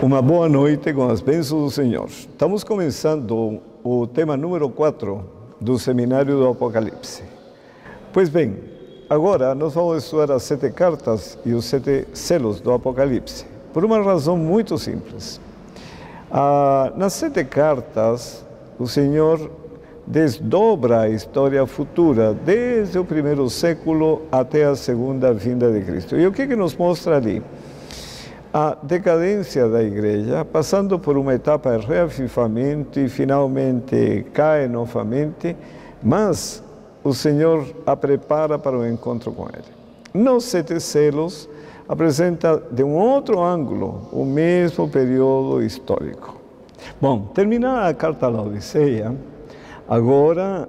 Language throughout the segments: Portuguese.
Uma boa noite com as bênçãos do Senhor. Estamos começando o tema número 4 do Seminário do Apocalipse. Pois bem, agora nós vamos estudar as 7 cartas e os 7 selos do Apocalipse, por uma razão muito simples. Nas 7 cartas, o Senhor desdobra a história futura, desde o primeiro século até a segunda vinda de Cristo. E o que nos mostra ali? A decadência da igreja, passando por uma etapa de reavivamento e finalmente cai novamente, mas o Senhor a prepara para o encontro com Ele. Nos 7 selos, apresenta de um outro ângulo o mesmo período histórico. Bom, terminada a carta à Laodiceia, agora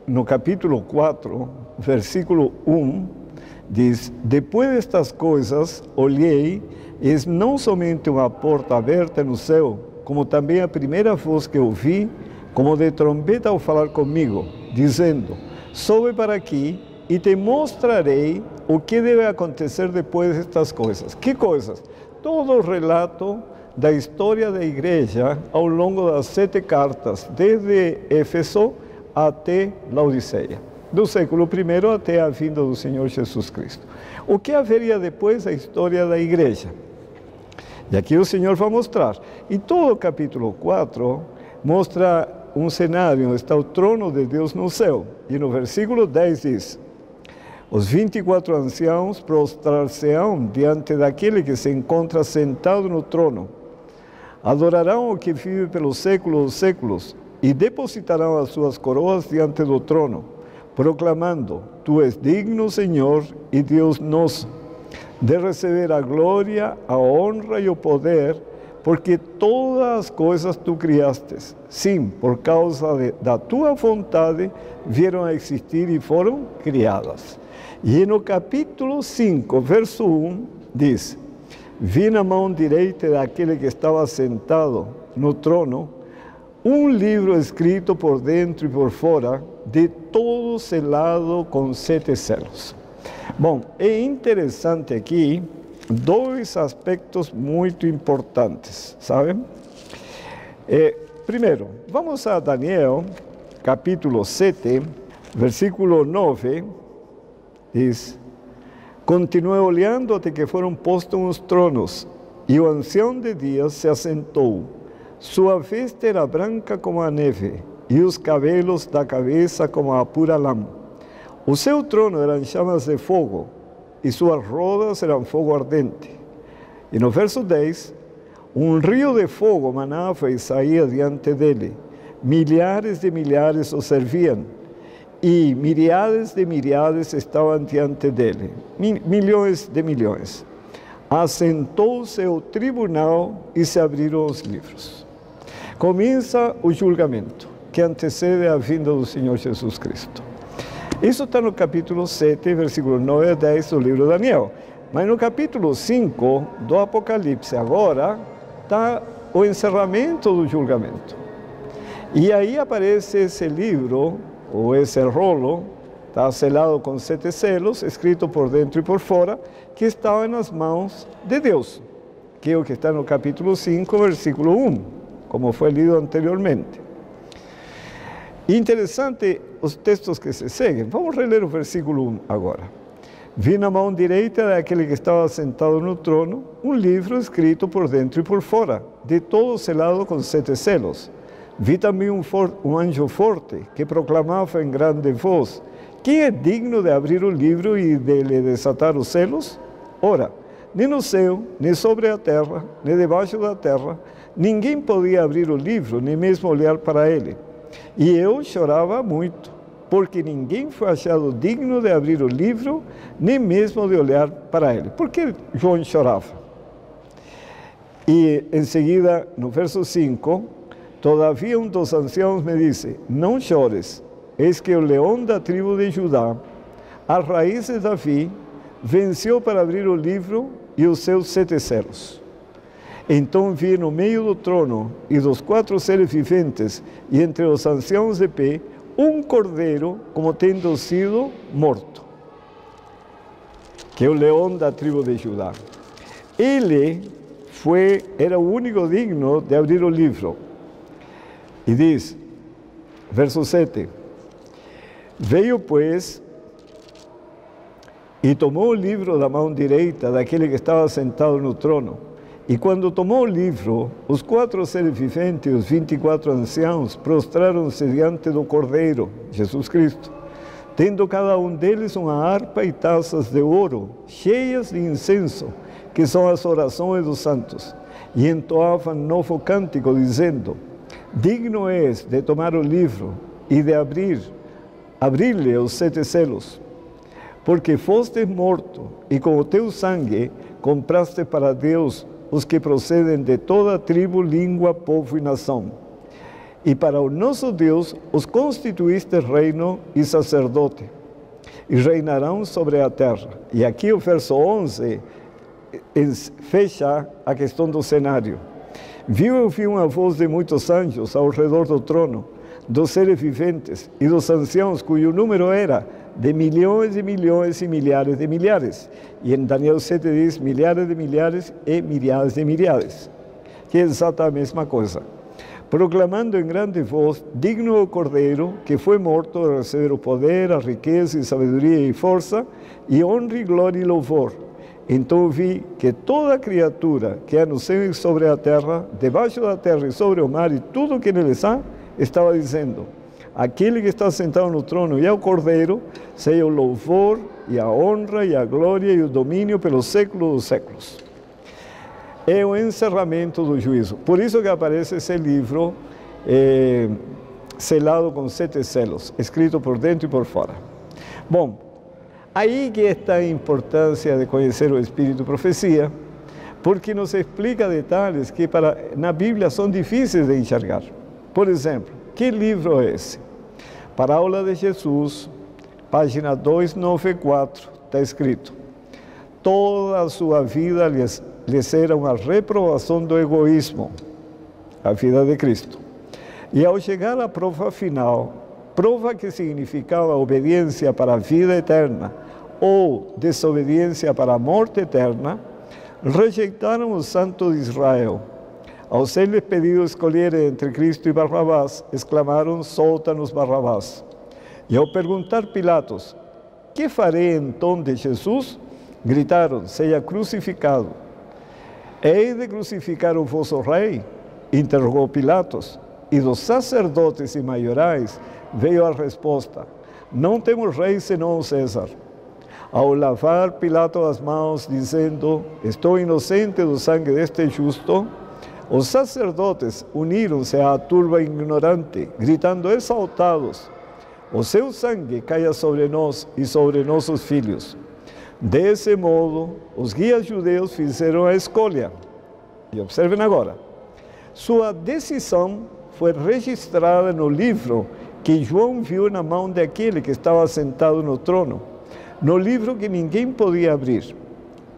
no capítulo 4, versículo 1, diz: depois destas coisas, olhei, eis não somente uma porta aberta no céu, como também a primeira voz que ouvi, como de trombeta ao falar comigo, dizendo: sobe para aqui e te mostrarei o que deve acontecer depois destas coisas. Que coisas? Todo o relato da história da igreja ao longo das 7 cartas, desde Éfeso até Laodiceia, do século I até a vinda do Senhor Jesus Cristo. O que haveria depois da história da igreja? E aqui o Senhor vai mostrar. E todo o capítulo 4 mostra um cenário onde está o trono de Deus no céu. E no versículo 10 diz: os 24 anciãos prostrar-se-ão diante daquele que se encontra sentado no trono. Adorarão o que vive pelos séculos dos séculos e depositarão as suas coroas diante do trono, proclamando: tu és digno, Senhor e Deus nosso, de receber a glória, a honra e o poder, porque todas as coisas tu criastes. Sim, por causa da tua vontade vieram a existir e foram criadas. E no capítulo 5, verso 1, diz: vi na mão direita daquele que estava sentado no trono um livro escrito por dentro e por fora, de todo selado com 7 selos. Bom, é interessante aqui 2 aspectos muito importantes, sabem? Primeiro, vamos a Daniel, capítulo 7, versículo 9, diz: continuei olhando até que foram postos os tronos, e o ancião de dias se assentou. Sua veste era branca como a neve, e os cabelos da cabeça como a pura lã. O seu trono eram chamas de fogo, e suas rodas eram fogo ardente. E no verso 10, um rio de fogo manava e saía diante dele. Milhares de milhares o serviam, e miríades de miríades estavam diante dele. Milhões de milhões. Assentou-se o tribunal e se abriram os livros. Começa o julgamento, que antecede a vinda do Senhor Jesus Cristo. Isso está no capítulo 7, versículo 9 a 10 do livro de Daniel. Mas no capítulo 5 do Apocalipse, agora, está o encerramento do julgamento. E aí aparece esse livro, ou esse rolo, está selado com 7 selos, escrito por dentro e por fora, que estava nas mãos de Deus, que é o que está no capítulo 5, versículo 1, como foi lido anteriormente. Interessante os textos que se seguem. Vamos reler o versículo 1 agora. Vi na mão direita daquele que estava sentado no trono um livro escrito por dentro e por fora, de todo selado com 7 selos. Vi também um anjo forte que proclamava em grande voz: quem é digno de abrir o livro e de lhe desatar os selos? Ora, nem no céu, nem sobre a terra, nem debaixo da terra, ninguém podia abrir o livro, nem mesmo olhar para ele. E eu chorava muito, porque ninguém foi achado digno de abrir o livro, nem mesmo de olhar para ele. Por que João chorava? E em seguida, no verso 5, todavia um dos anciãos me disse: não chores, eis que o leão da tribo de Judá, a raiz de Davi, venceu para abrir o livro e os seus 7 selos. Então vi no meio do trono e dos 4 seres viventes e entre os anciãos de pé um cordeiro como tendo sido morto, que é o leão da tribo de Judá. Ele era o único digno de abrir o livro. E diz, verso 7, veio, pois, e tomou o livro da mão direita daquele que estava sentado no trono. E quando tomou o livro, os 4 seres viventes e os 24 anciãos prostraram-se diante do Cordeiro, Jesus Cristo, tendo cada um deles uma harpa e taças de ouro, cheias de incenso, que são as orações dos santos, e entoavam novo cântico, dizendo, digno és de tomar o livro e de abrir-lhe os 7 selos, porque fostes morto, e com o teu sangue compraste para Deus os que procedem de toda tribo, língua, povo e nação. E para o nosso Deus os constituíste reino e sacerdote, e reinarão sobre a terra. E aqui o verso 11 fecha a questão do cenário. Viu eu vi uma voz de muitos anjos ao redor do trono, dos seres viventes e dos anciãos, cujo número era de milhões e milhões e milhares de milhares. E em Daniel 7 diz milhares de milhares e milhares de milhares, que é exatamente a mesma coisa. Proclamando em grande voz, digno o Cordeiro, que foi morto, de receber o poder, a riqueza e sabedoria e força, e honra e glória e louvor. Então vi que toda criatura que há no céu e sobre a terra, debaixo da terra e sobre o mar, e tudo que neles há, estava dizendo, aquele que está sentado no trono e ao Cordeiro, seja o louvor e a honra e a glória e o domínio pelos séculos dos séculos. É o encerramento do juízo. Por isso que aparece esse livro selado com 7 selos, escrito por dentro e por fora. Bom, aí que está a importância de conhecer o Espírito e Profecia, porque nos explica detalhes que na Bíblia são difíceis de enxergar. Por exemplo, que livro é esse? Parábola de Jesus, página 294, está escrito, toda a sua vida lhes era uma reprovação do egoísmo, a vida de Cristo. E ao chegar à prova final, prova que significava obediência para a vida eterna ou desobediência para a morte eterna, rejeitaram o Santo de Israel. Ao ser-lhes pedido escolher entre Cristo e Barrabás, exclamaram, solta-nos Barrabás. E ao perguntar Pilatos, que farei então de Jesus? Gritaram, seja crucificado. Hei de crucificar o vosso rei? Interrogou Pilatos. E dos sacerdotes e maiorais veio a resposta, não temos rei senão o César. Ao lavar Pilato as mãos, dizendo, estou inocente do sangue deste justo, os sacerdotes uniram-se à turba ignorante, gritando exaltados, o seu sangue caia sobre nós e sobre nossos filhos. Desse modo, os guias judeus fizeram a escolha. E observem agora, sua decisão foi registrada no livro que João viu na mão daquele que estava sentado no trono, no livro que ninguém podia abrir.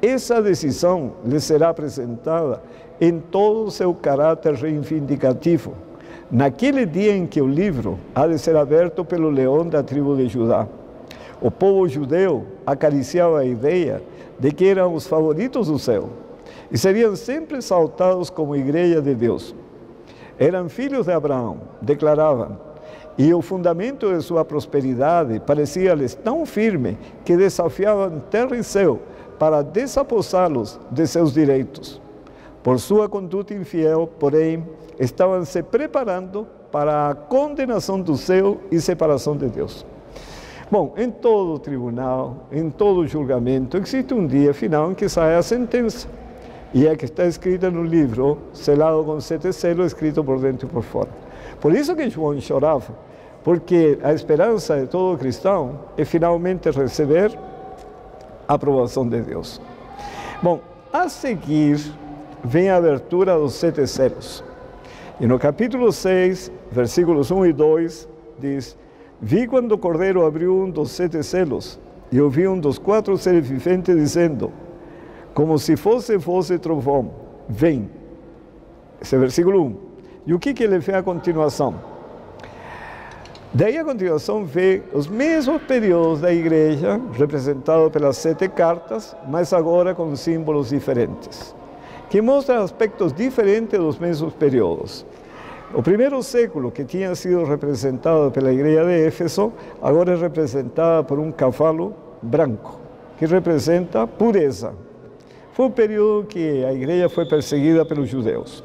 Essa decisão lhe será apresentada em todo o seu caráter reivindicativo, naquele dia em que o livro há de ser aberto pelo leão da tribo de Judá. O povo judeu acariciava a ideia de que eram os favoritos do céu e seriam sempre exaltados como igreja de Deus. Eram filhos de Abraão, declaravam, e o fundamento de sua prosperidade parecia-lhes tão firme que desafiavam terra e céu para desapossá-los de seus direitos. Por sua conduta infiel, porém, estavam se preparando para a condenação do céu e separação de Deus. Bom, em todo tribunal, em todo julgamento, existe um dia final em que sai a sentença. E é que está escrita no livro, selado com 7 selos, escrito por dentro e por fora. Por isso que João chorava, porque a esperança de todo cristão é finalmente receber a aprovação de Deus. Bom, a seguir vem a abertura dos 7 selos. E no capítulo 6, versículos 1 e 2, diz, vi quando o Cordeiro abriu um dos 7 selos, e ouvi um dos 4 seres viventes dizendo, como se fosse voz de trovão, vem. Esse é o versículo 1. E o que ele vê a continuação? Daí a continuação vê os mesmos períodos da igreja, representados pelas 7 cartas, mas agora com símbolos diferentes. que mostra aspectos diferentes dos mesmos períodos. O primeiro século, que tinha sido representado pela igreja de Éfeso, agora é representada por um cavalo branco, que representa pureza. Foi o período que a igreja foi perseguida pelos judeus.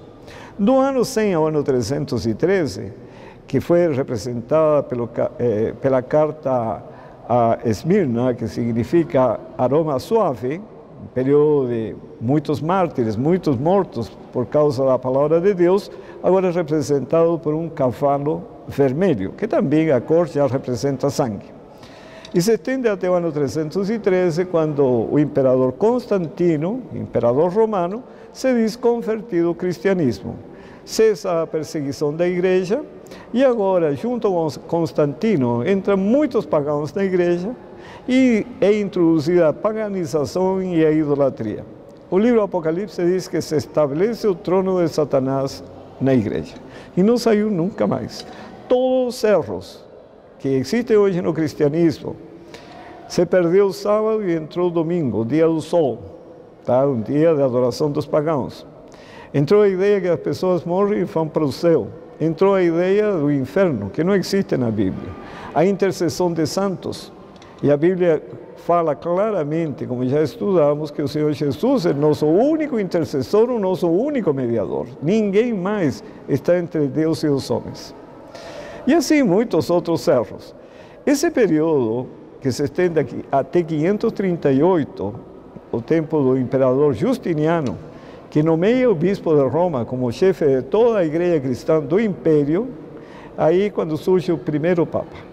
Do ano 100 ao ano 313, que foi representada pela carta a Esmirna, que significa aroma suave, um período de muitos mártires, muitos mortos por causa da palavra de Deus, agora é representado por um cavalo vermelho, que também a cor já representa sangue. E se estende até o ano 313, quando o imperador Constantino, imperador romano, se diz convertido ao cristianismo. Cessa a perseguição da igreja e agora, junto com Constantino, entram muitos pagãos na igreja e é introduzida a paganização e a idolatria. O livro Apocalipse diz que se estabelece o trono de Satanás na igreja e não saiu nunca mais. Todos os erros que existem hoje no cristianismo, se perdeu o sábado e entrou o domingo, o dia do sol, tá? Um dia de adoração dos pagãos. Entrou a ideia que as pessoas morrem e vão para o céu. Entrou a ideia do inferno, que não existe na Bíblia. A intercessão de santos. E a Bíblia fala claramente, como já estudamos, que o Senhor Jesus é nosso único intercessor, o nosso único mediador. Ninguém mais está entre Deus e os homens. E assim muitos outros erros. Esse período, que se estende aqui até 538, o tempo do imperador Justiniano, que nomeia o bispo de Roma como chefe de toda a igreja cristã do império, aí quando surge o primeiro papa.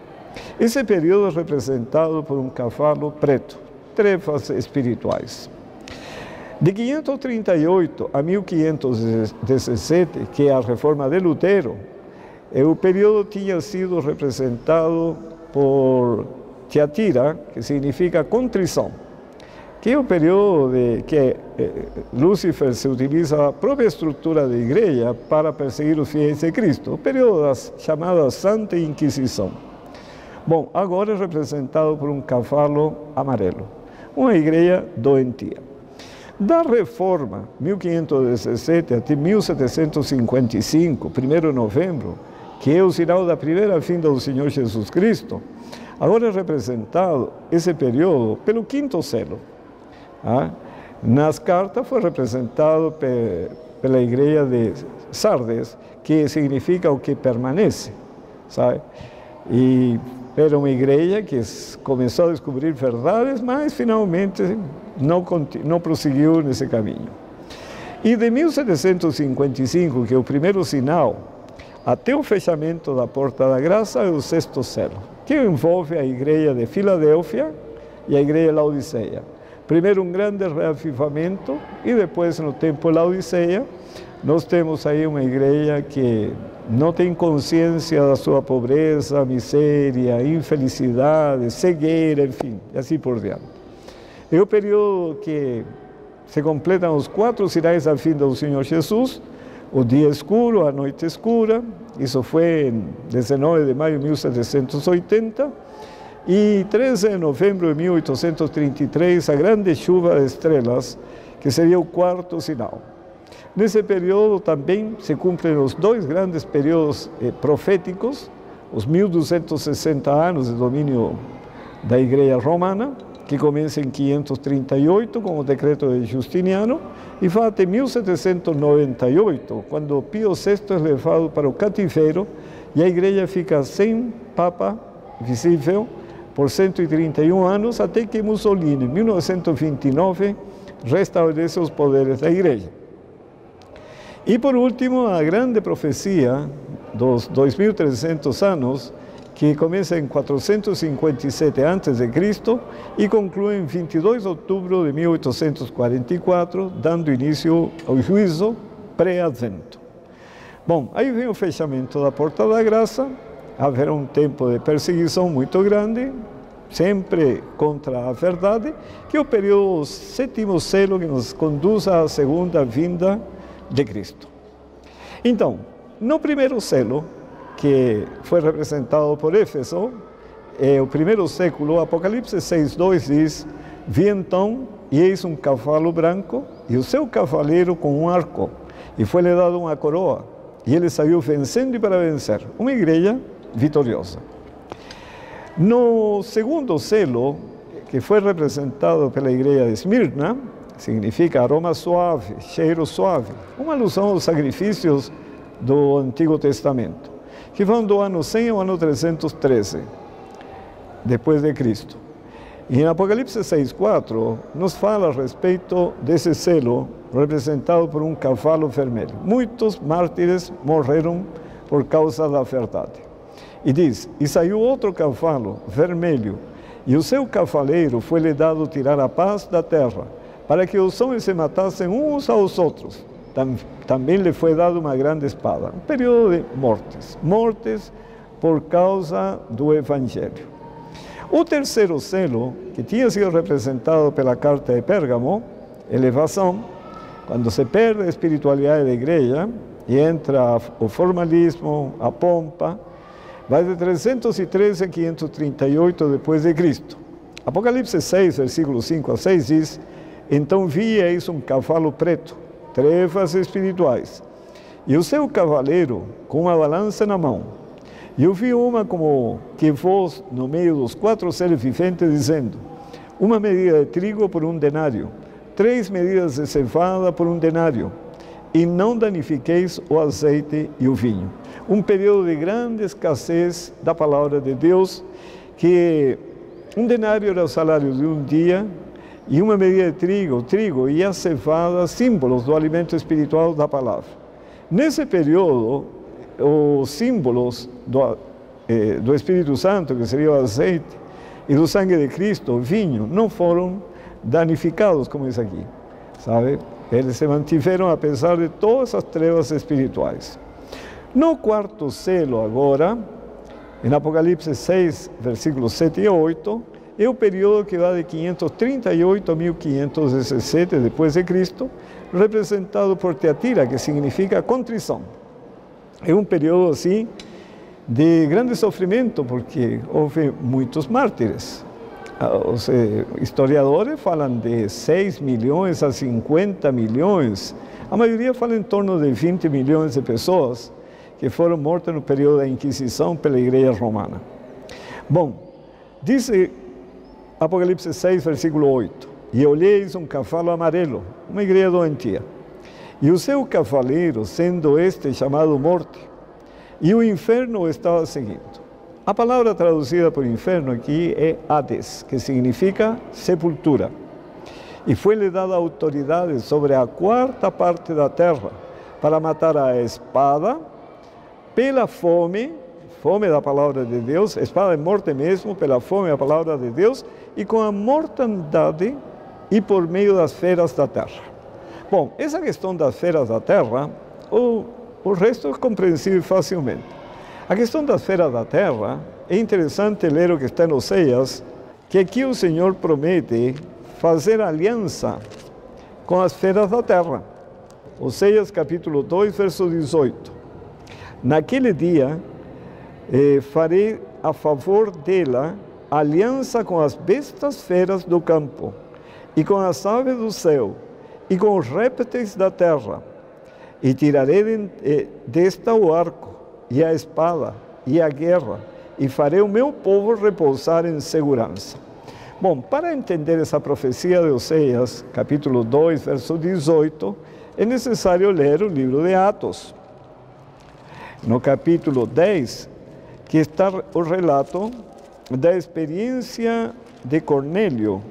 Esse período é representado por um cavalo preto, trevas espirituais. De 538 a 1517, que é a reforma de Lutero, o período tinha sido representado por Tiatira, que significa contrição, que é o período de que Lúcifer se utiliza a própria estrutura da igreja para perseguir os fiéis de Cristo, o período da chamada Santa Inquisição. Bom, agora é representado por um cavalo amarelo, uma igreja doentia. Da reforma, 1517 até 1755, 1º de novembro, que é o sinal da primeira vinda do Senhor Jesus Cristo, agora é representado esse período pelo quinto selo. Nas cartas foi representado pela igreja de Sardes, que significa o que permanece, sabe? E era uma igreja que começou a descobrir verdades, mas finalmente não prosseguiu nesse caminho. E de 1755, que é o primeiro sinal, até o fechamento da Porta da Graça, é o sexto selo, que envolve a igreja de Filadélfia e a igreja de Laodiceia. Primeiro um grande reavivamento e depois, no tempo de Laodiceia, nós temos aí uma igreja que não tem consciência da sua pobreza, miséria, infelicidade, cegueira, enfim, e assim por diante. É o período que se completam os 4 sinais da vinda do Senhor Jesus, o dia escuro, a noite escura, isso foi em 19 de maio de 1780, e 13 de novembro de 1833, a grande chuva de estrelas, que seria o 4º sinal. Nesse período também se cumprem os 2 grandes períodos proféticos, os 1260 anos de domínio da Igreja Romana, que começa em 538 com o decreto de Justiniano e vai até 1798, quando Pio VI é levado para o cativeiro e a Igreja fica sem Papa visível por 131 anos, até que Mussolini, em 1929, restabelece os poderes da Igreja. E por último, a grande profecia dos 2300 anos, que começa em 457 a.C. e conclui em 22 de outubro de 1844, dando início ao juízo pré-advento. Bom, aí vem o fechamento da Porta da Graça, haverá um tempo de perseguição muito grande, sempre contra a verdade, que é o período 7º selo que nos conduz à segunda vinda de Cristo. Então, no primeiro selo, que foi representado por Éfeso, o primeiro século, Apocalipse 6:2 diz: vi então e eis um cavalo branco, e o seu cavaleiro com um arco, e foi-lhe dado uma coroa, e ele saiu vencendo e para vencer. Uma igreja vitoriosa. No segundo selo, que foi representado pela igreja de Esmirna, significa aroma suave, cheiro suave, uma alusão aos sacrifícios do Antigo Testamento, que vão do ano 100 ao ano 313, depois de Cristo. E em Apocalipse 6:4 nos fala a respeito desse selo representado por um cavalo vermelho. Muitos mártires morreram por causa da verdade. E diz, e saiu outro cavalo vermelho, e o seu cavaleiro foi-lhe dado tirar a paz da terra, para que os homens se matassem uns aos outros. Também lhe foi dado uma grande espada. Um período de mortes por causa do Evangelho. O terceiro selo, que tinha sido representado pela carta de Pérgamo, elevação, quando se perde a espiritualidade da igreja e entra o formalismo, a pompa, vai de 313 a 538 depois de Cristo. Apocalipse 6, versículos 5 a 6 diz, então vi e eis um cavalo preto, trevas espirituais, e o seu cavaleiro com uma balança na mão. E eu vi uma como que voz no meio dos 4 seres viventes, dizendo, uma medida de trigo por 1 denário, 3 medidas de cevada por 1 denário, e não danifiqueis o azeite e o vinho. Um período de grande escassez da palavra de Deus, que 1 denário era o salário de um dia, e uma medida de trigo e a cevada, símbolos do alimento espiritual da palavra. Nesse período, os símbolos do Espírito Santo, que seria o azeite, e do sangue de Cristo, o vinho, não foram danificados como isso aqui, sabe? Eles se mantiveram apesar de todas as trevas espirituais. No quarto selo agora, em Apocalipse 6, versículos 7 e 8, é o período que vai de 538 a 1517 depois de Cristo, representado por Teatira, que significa contrição. É um período assim de grande sofrimento, porque houve muitos mártires. Os historiadores falam de 6 milhões a 50 milhões. A maioria fala em torno de 20 milhões de pessoas que foram mortas no período da Inquisição pela Igreja Romana. Bom, diz Apocalipse 6, versículo 8, e olheis um cavalo amarelo, uma igreja doentia, e o seu cavaleiro, sendo este chamado Morte, e o inferno o estava seguindo. A palavra traduzida por inferno aqui é Hades, que significa sepultura. E foi-lhe dada autoridade sobre a 4ª parte da terra, para matar a espada, pela fome da palavra de Deus, espada de morte mesmo, pela fome da palavra de Deus, e com a mortandade e por meio das feras da terra. Bom, essa questão das feras da terra, o resto é compreensível facilmente. A questão das feras da terra, é interessante ler o que está em Oséias, que aqui o Senhor promete fazer aliança com as feras da terra. Oséias capítulo 2, verso 18. Naquele dia, farei a favor dela aliança com as bestas feras do campo, e com as aves do céu, e com os répteis da terra, e tirarei desta o arco, e a espada, e a guerra, e farei o meu povo repousar em segurança. Bom, para entender essa profecia de Oséias, capítulo 2, verso 18, é necessário ler o livro de Atos. No capítulo 10, que está o relato da experiência de Cornélio,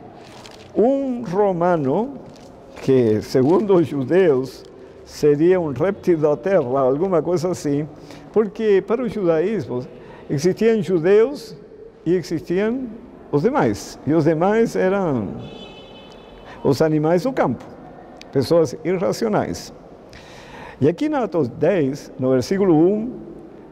um romano que, segundo os judeus, seria um réptil da terra, alguma coisa assim, porque para o judaísmo existiam judeus e existiam os demais, e os demais eram os animais do campo, pessoas irracionais. E aqui na Atos 10, no versículo 1,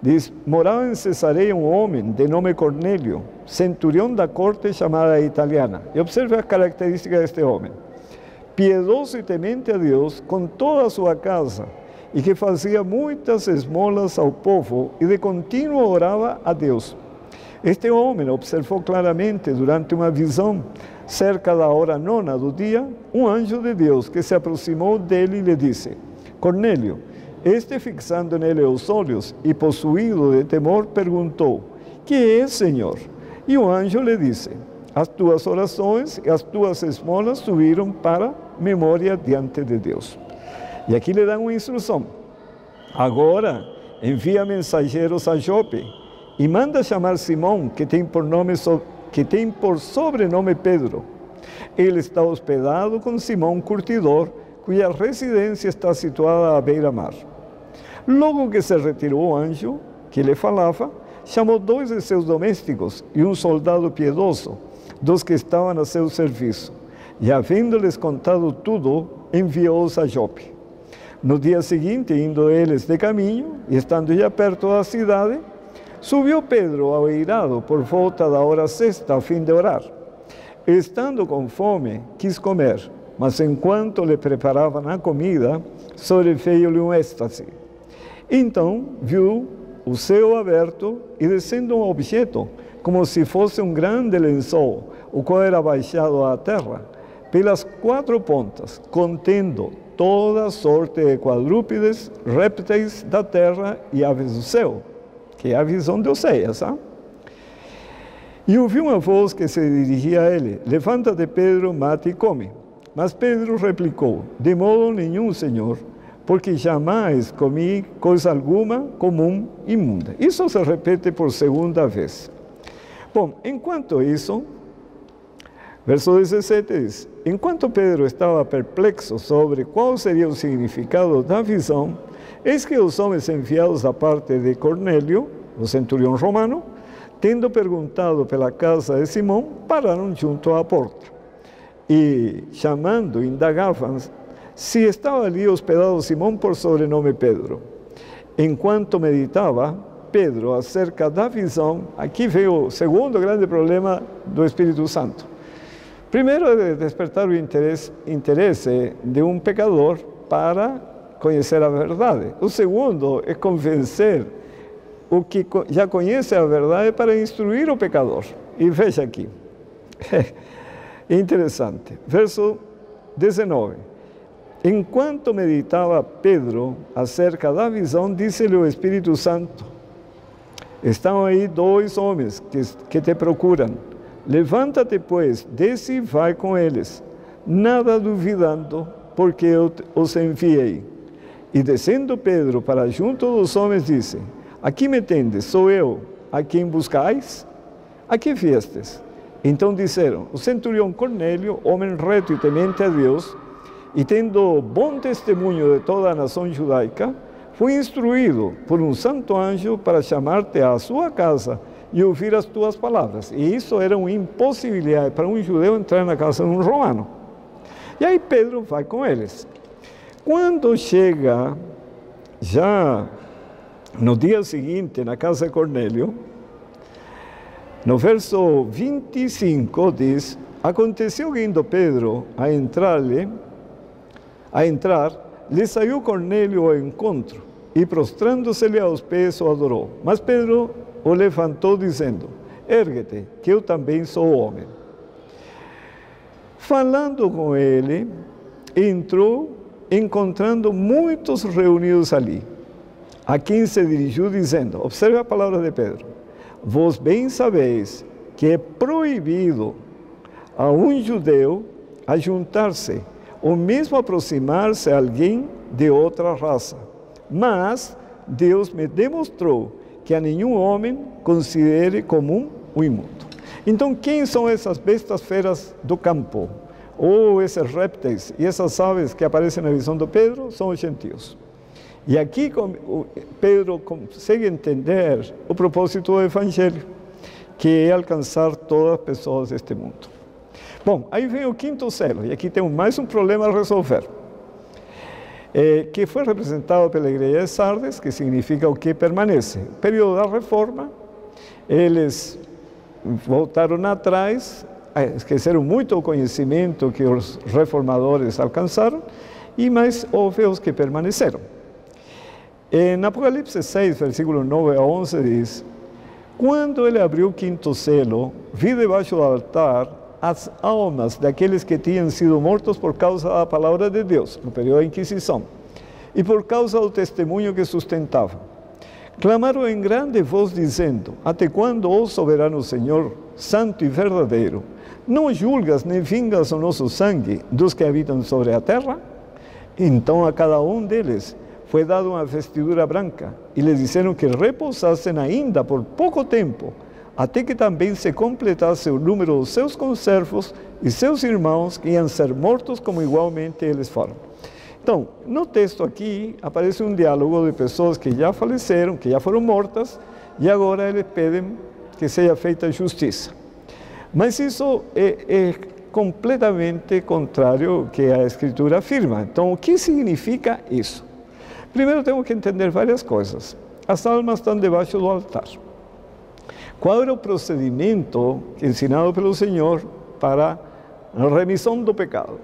diz, morava em Cesareia um homem de nome Cornélio, centurião da corte chamada italiana. E observe a característica deste homem. Piedoso e temente a Deus com toda a sua casa, e que fazia muitas esmolas ao povo, e de contínuo orava a Deus. Este homem observou claramente durante uma visão, cerca da hora nona do dia, um anjo de Deus que se aproximou dele e lhe disse: Cornélio. Este, fixando nele os olhos e possuído de temor, perguntou: Que é, Senhor? E o anjo lhe disse: As tuas orações e as tuas esmolas subiram para memória diante de Deus. E aqui lhe dá uma instrução. Agora envia mensageiros a Jope e manda chamar Simão, que tem por sobrenome Pedro. Ele está hospedado com Simão Curtidor, cuja residência está situada à beira-mar. Logo que se retirou o anjo que lhe falava, chamou 2 de seus domésticos e um soldado piedoso, dos que estavam a seu serviço. E, havendo-lhes contado tudo, enviou-os a Jope. No dia seguinte, indo eles de caminho, e estando já perto da cidade, subiu Pedro ao eirado por volta da hora sexta, a fim de orar. Estando com fome, quis comer, mas enquanto lhe preparavam a comida, sobreveio-lhe um êxtase. Então viu o céu aberto e descendo um objeto, como se fosse um grande lençol, o qual era baixado à terra, pelas 4 pontas, contendo toda sorte de quadrúpedes, répteis da terra e aves do céu, que é a visão de Oséias. E ouviu uma voz que se dirigia a ele: Levanta-te, Pedro, mate e come. Mas Pedro replicou: De modo nenhum, Senhor, porque jamais comi coisa alguma comum imunda. Isso se repete por 2ª vez. Bom, enquanto isso, verso 17 diz: Enquanto Pedro estava perplexo sobre qual seria o significado da visão, eis que os homens enviados da parte de Cornélio, o centurião romano, tendo perguntado pela casa de Simão, pararam junto à porta. E, chamando, indagavam se estava ali hospedado Simão por sobrenome Pedro. Enquanto meditava, Pedro, acerca da visão, aqui veio o segundo grande problema do Espírito Santo. Primeiro é despertar o interesse de um pecador para conhecer a verdade. O segundo é convencer o que já conhece a verdade para instruir o pecador. E veja aqui, é interessante, verso 19. Enquanto meditava Pedro acerca da visão, disse-lhe o Espírito Santo: Estão aí 2 homens que te procuram. Levanta-te, pois, desce e vai com eles, nada duvidando, porque eu os enviei. E descendo Pedro para junto dos homens, disse: Aqui me tendes, sou eu, a quem buscais? A que viestes? Então disseram: O centurião Cornélio, homem reto e temente a Deus, e tendo bom testemunho de toda a nação judaica, foi instruído por um santo anjo para chamar-te à sua casa e ouvir as tuas palavras. E isso era uma impossibilidade para um judeu entrar na casa de um romano. E aí Pedro vai com eles. Quando chega, já no dia seguinte, na casa de Cornélio, no verso 25 diz: Aconteceu que indo Pedro a entrar, lhe saiu Cornélio ao encontro, e prostrando-se-lhe aos pés o adorou. Mas Pedro o levantou, dizendo: Ergue-te, que eu também sou homem. Falando com ele, entrou, encontrando muitos reunidos ali, a quem se dirigiu, dizendo: Observe a palavra de Pedro: Vós bem sabeis que é proibido a um judeu ajuntar-se, ou mesmo aproximar-se a alguém de outra raça. Mas Deus me demonstrou que a nenhum homem considere comum o imundo. Então, quem são essas bestas feras do campo? Ou esses répteis e essas aves que aparecem na visão de Pedro? São os gentios. E aqui Pedro consegue entender o propósito do Evangelho, que é alcançar todas as pessoas deste mundo. Bom, aí vem o 5º selo, e aqui temos mais um problema a resolver, que foi representado pela igreja de Sardes, que significa o que permanece. No período da Reforma, eles voltaram atrás, esqueceram muito o conhecimento que os reformadores alcançaram, mas houve os que permaneceram. Em Apocalipse 6, versículo 9 a 11, diz: Quando ele abriu o quinto selo, vi debaixo do altar as almas daqueles que tinham sido mortos por causa da palavra de Deus, no período da Inquisição, e por causa do testemunho que sustentavam. Clamaram em grande voz, dizendo: Até quando, ó soberano Senhor, santo e verdadeiro, não julgas nem vingas o nosso sangue dos que habitam sobre a terra? Então a cada um deles foi dada uma vestidura branca, e lhes disseram que repousassem ainda por pouco tempo, até que também se completasse o número dos seus conservos e seus irmãos, que iam ser mortos como igualmente eles foram. Então, no texto aqui, aparece um diálogo de pessoas que já faleceram, que já foram mortas, e agora eles pedem que seja feita justiça. Mas isso é completamente contrário ao que a Escritura afirma. Então, o que significa isso? Primeiro temos que entender várias coisas. As almas estão debaixo do altar. Qual era o procedimento ensinado pelo Senhor para a remissão do pecado?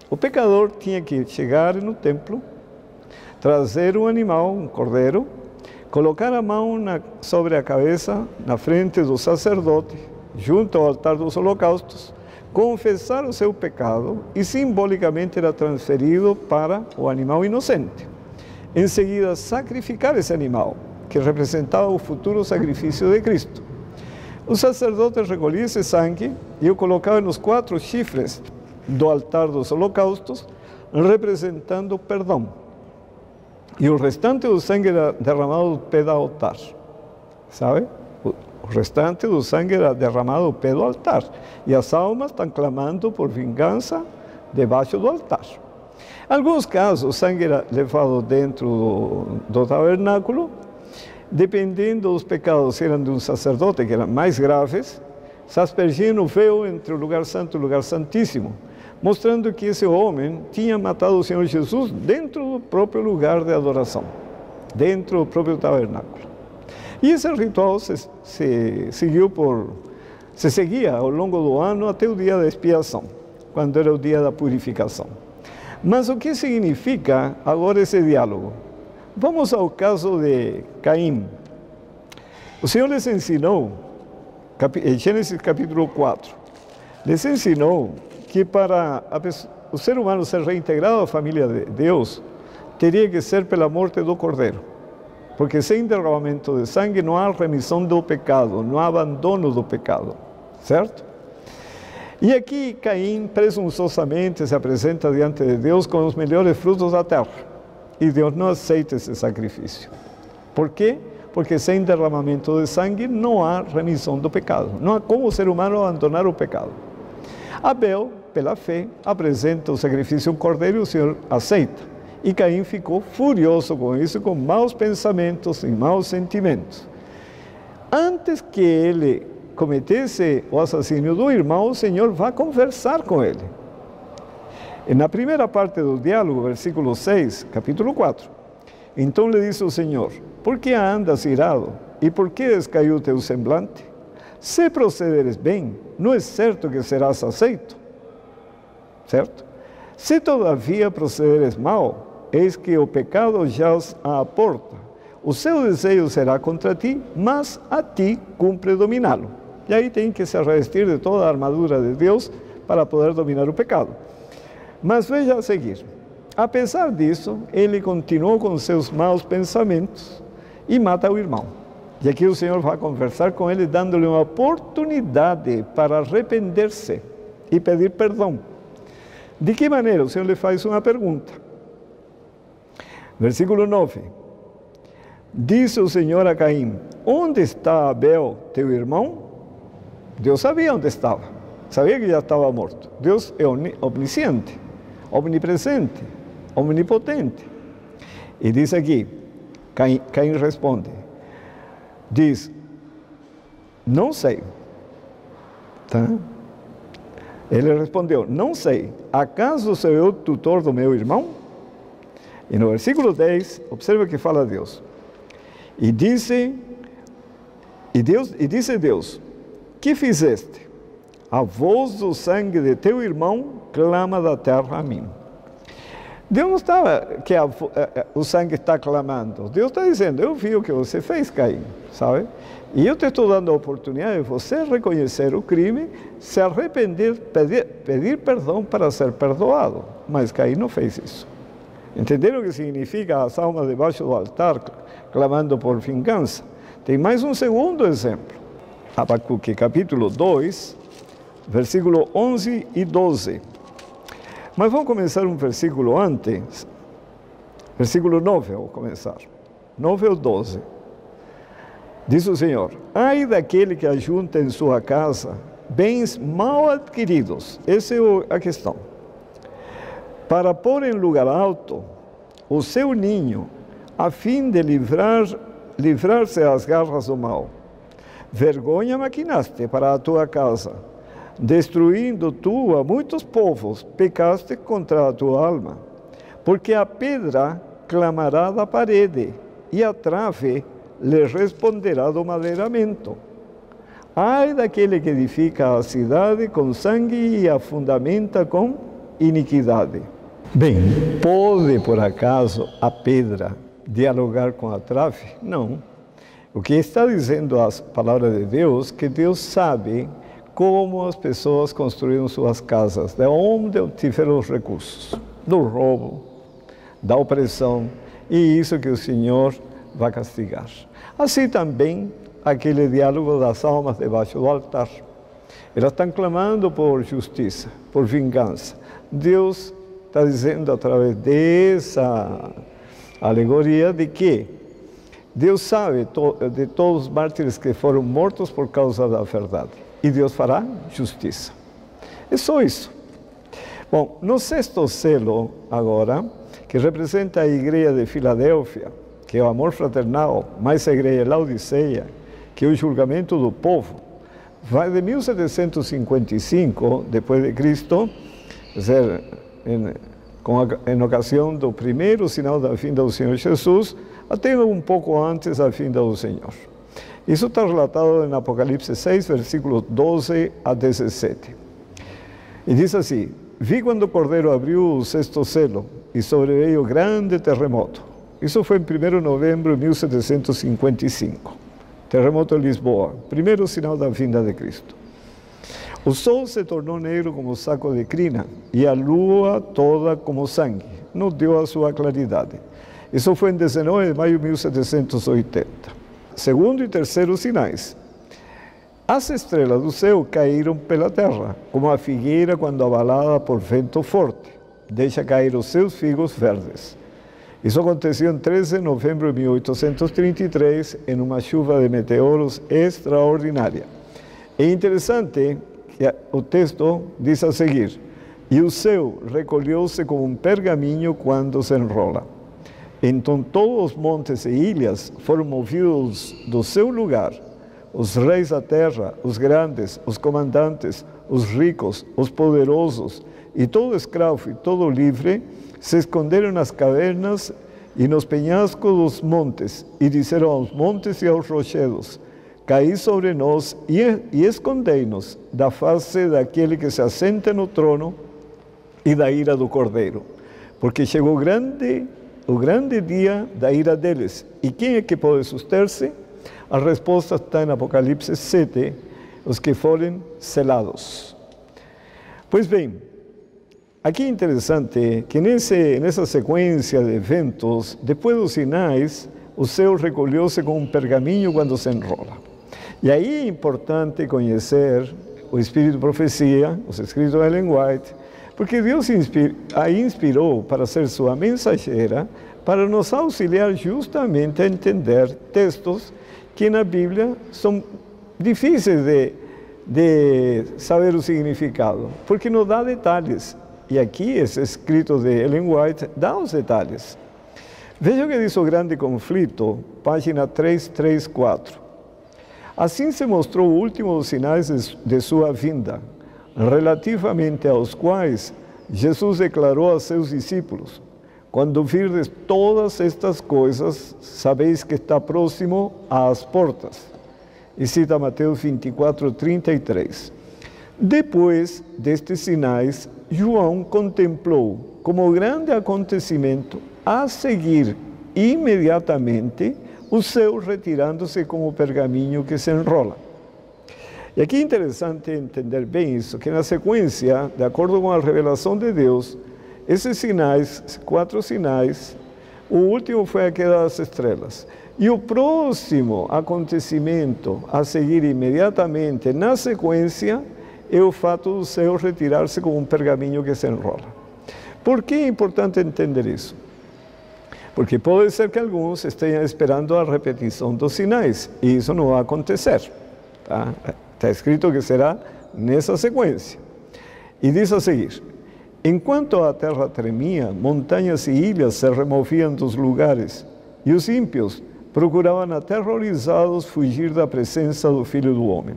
O pecador tinha que chegar no templo, trazer um animal, um cordeiro, colocar a mão sobre a cabeça, na frente do sacerdote, junto ao altar dos holocaustos, confessar o seu pecado e simbolicamente era transferido para o animal inocente. Em seguida, sacrificar esse animal, que representava o futuro sacrifício de Cristo. O sacerdote recolhia esse sangue e o colocava nos 4 chifres do altar dos holocaustos, representando o perdão. E o restante do sangue era derramado do pé do altar. Sabe? O restante do sangue era derramado do pé do altar. E as almas estão clamando por vingança debaixo do altar. Em alguns casos, o sangue era levado dentro do tabernáculo, dependendo dos pecados, se eram de um sacerdote, que eram mais graves, se aspergia no véu entre o lugar santo e o lugar santíssimo, mostrando que esse homem tinha matado o Senhor Jesus dentro do próprio lugar de adoração, dentro do próprio tabernáculo. E esse ritual se seguia ao longo do ano até o dia da expiação, quando era o dia da purificação. Mas o que significa agora esse diálogo? Vamos ao caso de Caim. O Senhor lhes ensinou, em Gênesis capítulo 4, lhes ensinou que para o ser humano ser reintegrado à família de Deus, teria que ser pela morte do cordeiro. Porque sem derramamento de sangue não há remissão do pecado, não há abandono do pecado, certo? E aqui Caim presunçosamente se apresenta diante de Deus com os melhores frutos da terra. E Deus não aceita esse sacrifício. Por quê? Porque sem derramamento de sangue não há remissão do pecado. Não há como o ser humano abandonar o pecado. Abel, pela fé, apresenta o sacrifício um cordeiro e o Senhor aceita. E Caim ficou furioso com isso, com maus pensamentos e maus sentimentos. Antes que ele cometesse o assassínio do irmão, o Senhor vai conversar com ele. E na primeira parte do diálogo, versículo 6, capítulo 4, então lhe disse o Senhor: por que andas irado? E por que descaiu o teu semblante? Se procederes bem, não é certo que serás aceito? Certo? Se todavia procederes mal, eis que o pecado jaz à porta. O seu desejo será contra ti, mas a ti cumpre dominá-lo. E aí tem que se revestir de toda a armadura de Deus para poder dominar o pecado. Mas veja a seguir. Apesar disso, ele continuou com seus maus pensamentos e mata o irmão. E aqui o Senhor vai conversar com ele, dando-lhe uma oportunidade para arrepender-se e pedir perdão. De que maneira? O Senhor lhe faz uma pergunta. Versículo 9. Disse o Senhor a Caim: onde está Abel, teu irmão? Deus sabia onde estava. Sabia que já estava morto. Deus é omnisciente, omnipresente, omnipotente. E diz aqui, Caim responde, diz: não sei. Tá? Ele respondeu: não sei. Acaso sou eu tutor do meu irmão? E no versículo 10, observa que fala Deus. E disse Deus: que fizeste? A voz do sangue de teu irmão clama da terra a mim. Deus não estava que o sangue está clamando. Deus está dizendo, eu vi o que você fez, Caim, sabe? E eu te estou dando a oportunidade de você reconhecer o crime, se arrepender, pedir perdão para ser perdoado. Mas Caim não fez isso. Entenderam o que significa as almas debaixo do altar, clamando por vingança? Tem mais um segundo exemplo. Abacuque, capítulo 2, versículo 11 e 12. Mas vamos começar um versículo antes. Versículo 9, vou começar. 9 ou 12. Diz o Senhor, ai daquele que ajunta em sua casa bens mal adquiridos. Essa é a questão. Para pôr em lugar alto o seu ninho, a fim de livrar-se das garras do mal. Vergonha maquinaste para a tua casa, destruindo tu a muitos povos, pecaste contra a tua alma. Porque a pedra clamará da parede, e a trave lhe responderá do madeiramento. Ai daquele que edifica a cidade com sangue e a fundamenta com iniquidade. Bem, pode por acaso a pedra dialogar com a trave? Não. O que está dizendo a palavra de Deus, que Deus sabe como as pessoas construíram suas casas, de onde tiveram os recursos, do roubo, da opressão, e isso que o Senhor vai castigar. Assim também aquele diálogo das almas debaixo do altar. Elas estão clamando por justiça, por vingança. Deus está dizendo através dessa alegoria de que Deus sabe de todos os mártires que foram mortos por causa da verdade. E Deus fará justiça. É só isso. Bom, no sexto selo agora, que representa a igreja de Filadélfia, que é o amor fraternal, mais a igreja de Laodiceia, que é o julgamento do povo, vai de 1755, depois de Cristo, quer dizer, em ocasião do primeiro sinal da vinda do Senhor Jesus, até um pouco antes da vinda do Senhor. Isso está relatado em Apocalipse 6, versículos 12 a 17. E diz assim, vi quando o Cordeiro abriu o sexto selo e sobreveio grande terremoto. Isso foi em 1º de novembro de 1755. Terremoto em Lisboa, primeiro sinal da vinda de Cristo. O sol se tornou negro como saco de crina e a lua toda como sangue. Não deu a sua claridade. Isso foi em 19 de maio de 1780. Segundo e terceiro sinais. As estrelas do céu caíram pela terra, como a figueira quando abalada por vento forte, deixa cair os seus figos verdes. Isso aconteceu em 13 de novembro de 1833, em uma chuva de meteoros extraordinária. É interessante que o texto diz a seguir, e o céu recolheu-se como um pergaminho quando se enrola. Então todos os montes e ilhas foram movidos do seu lugar. Os reis da terra, os grandes, os comandantes, os ricos, os poderosos, e todo escravo e todo livre, se esconderam nas cavernas e nos penhascos dos montes, e disseram aos montes e aos rochedos, caí sobre nós e escondei-nos da face daquele que se assenta no trono e da ira do Cordeiro. Porque chegou o grande dia da ira deles. E quem é que pode suster-se? A resposta está em Apocalipse 7, os que forem selados. Pois bem, aqui é interessante que nessa sequência de eventos, depois dos sinais, o céu recolheu-se com um pergaminho quando se enrola. E aí é importante conhecer o Espírito de Profecia, os escritos de Ellen White, porque Deus a inspirou para ser sua mensageira, para nos auxiliar justamente a entender textos que na Bíblia são difíceis de saber o significado, porque não dá detalhes. E aqui, esse escrito de Ellen White dá os detalhes. Veja o que diz o grande conflito, página 334. Assim se mostrou o último dos sinais de sua vinda, relativamente aos quais Jesus declarou a seus discípulos, quando virdes todas estas coisas, sabeis que está próximo às portas. E cita Mateus 24, 33. Depois destes sinais, João contemplou como grande acontecimento a seguir imediatamente o céu retirando-se como pergaminho que se enrola. E aqui é interessante entender bem isso, que na sequência, de acordo com a revelação de Deus, esses sinais, 4 sinais, o último foi a queda das estrelas. E o próximo acontecimento a seguir imediatamente, na sequência, é o fato do céu retirar-se como um pergaminho que se enrola. Por que é importante entender isso? Porque pode ser que alguns estejam esperando a repetição dos sinais, e isso não vai acontecer. Está escrito que será nessa sequência. E diz a seguir: enquanto a terra tremia, montanhas e ilhas se removiam dos lugares, e os ímpios procuravam aterrorizados fugir da presença do Filho do Homem.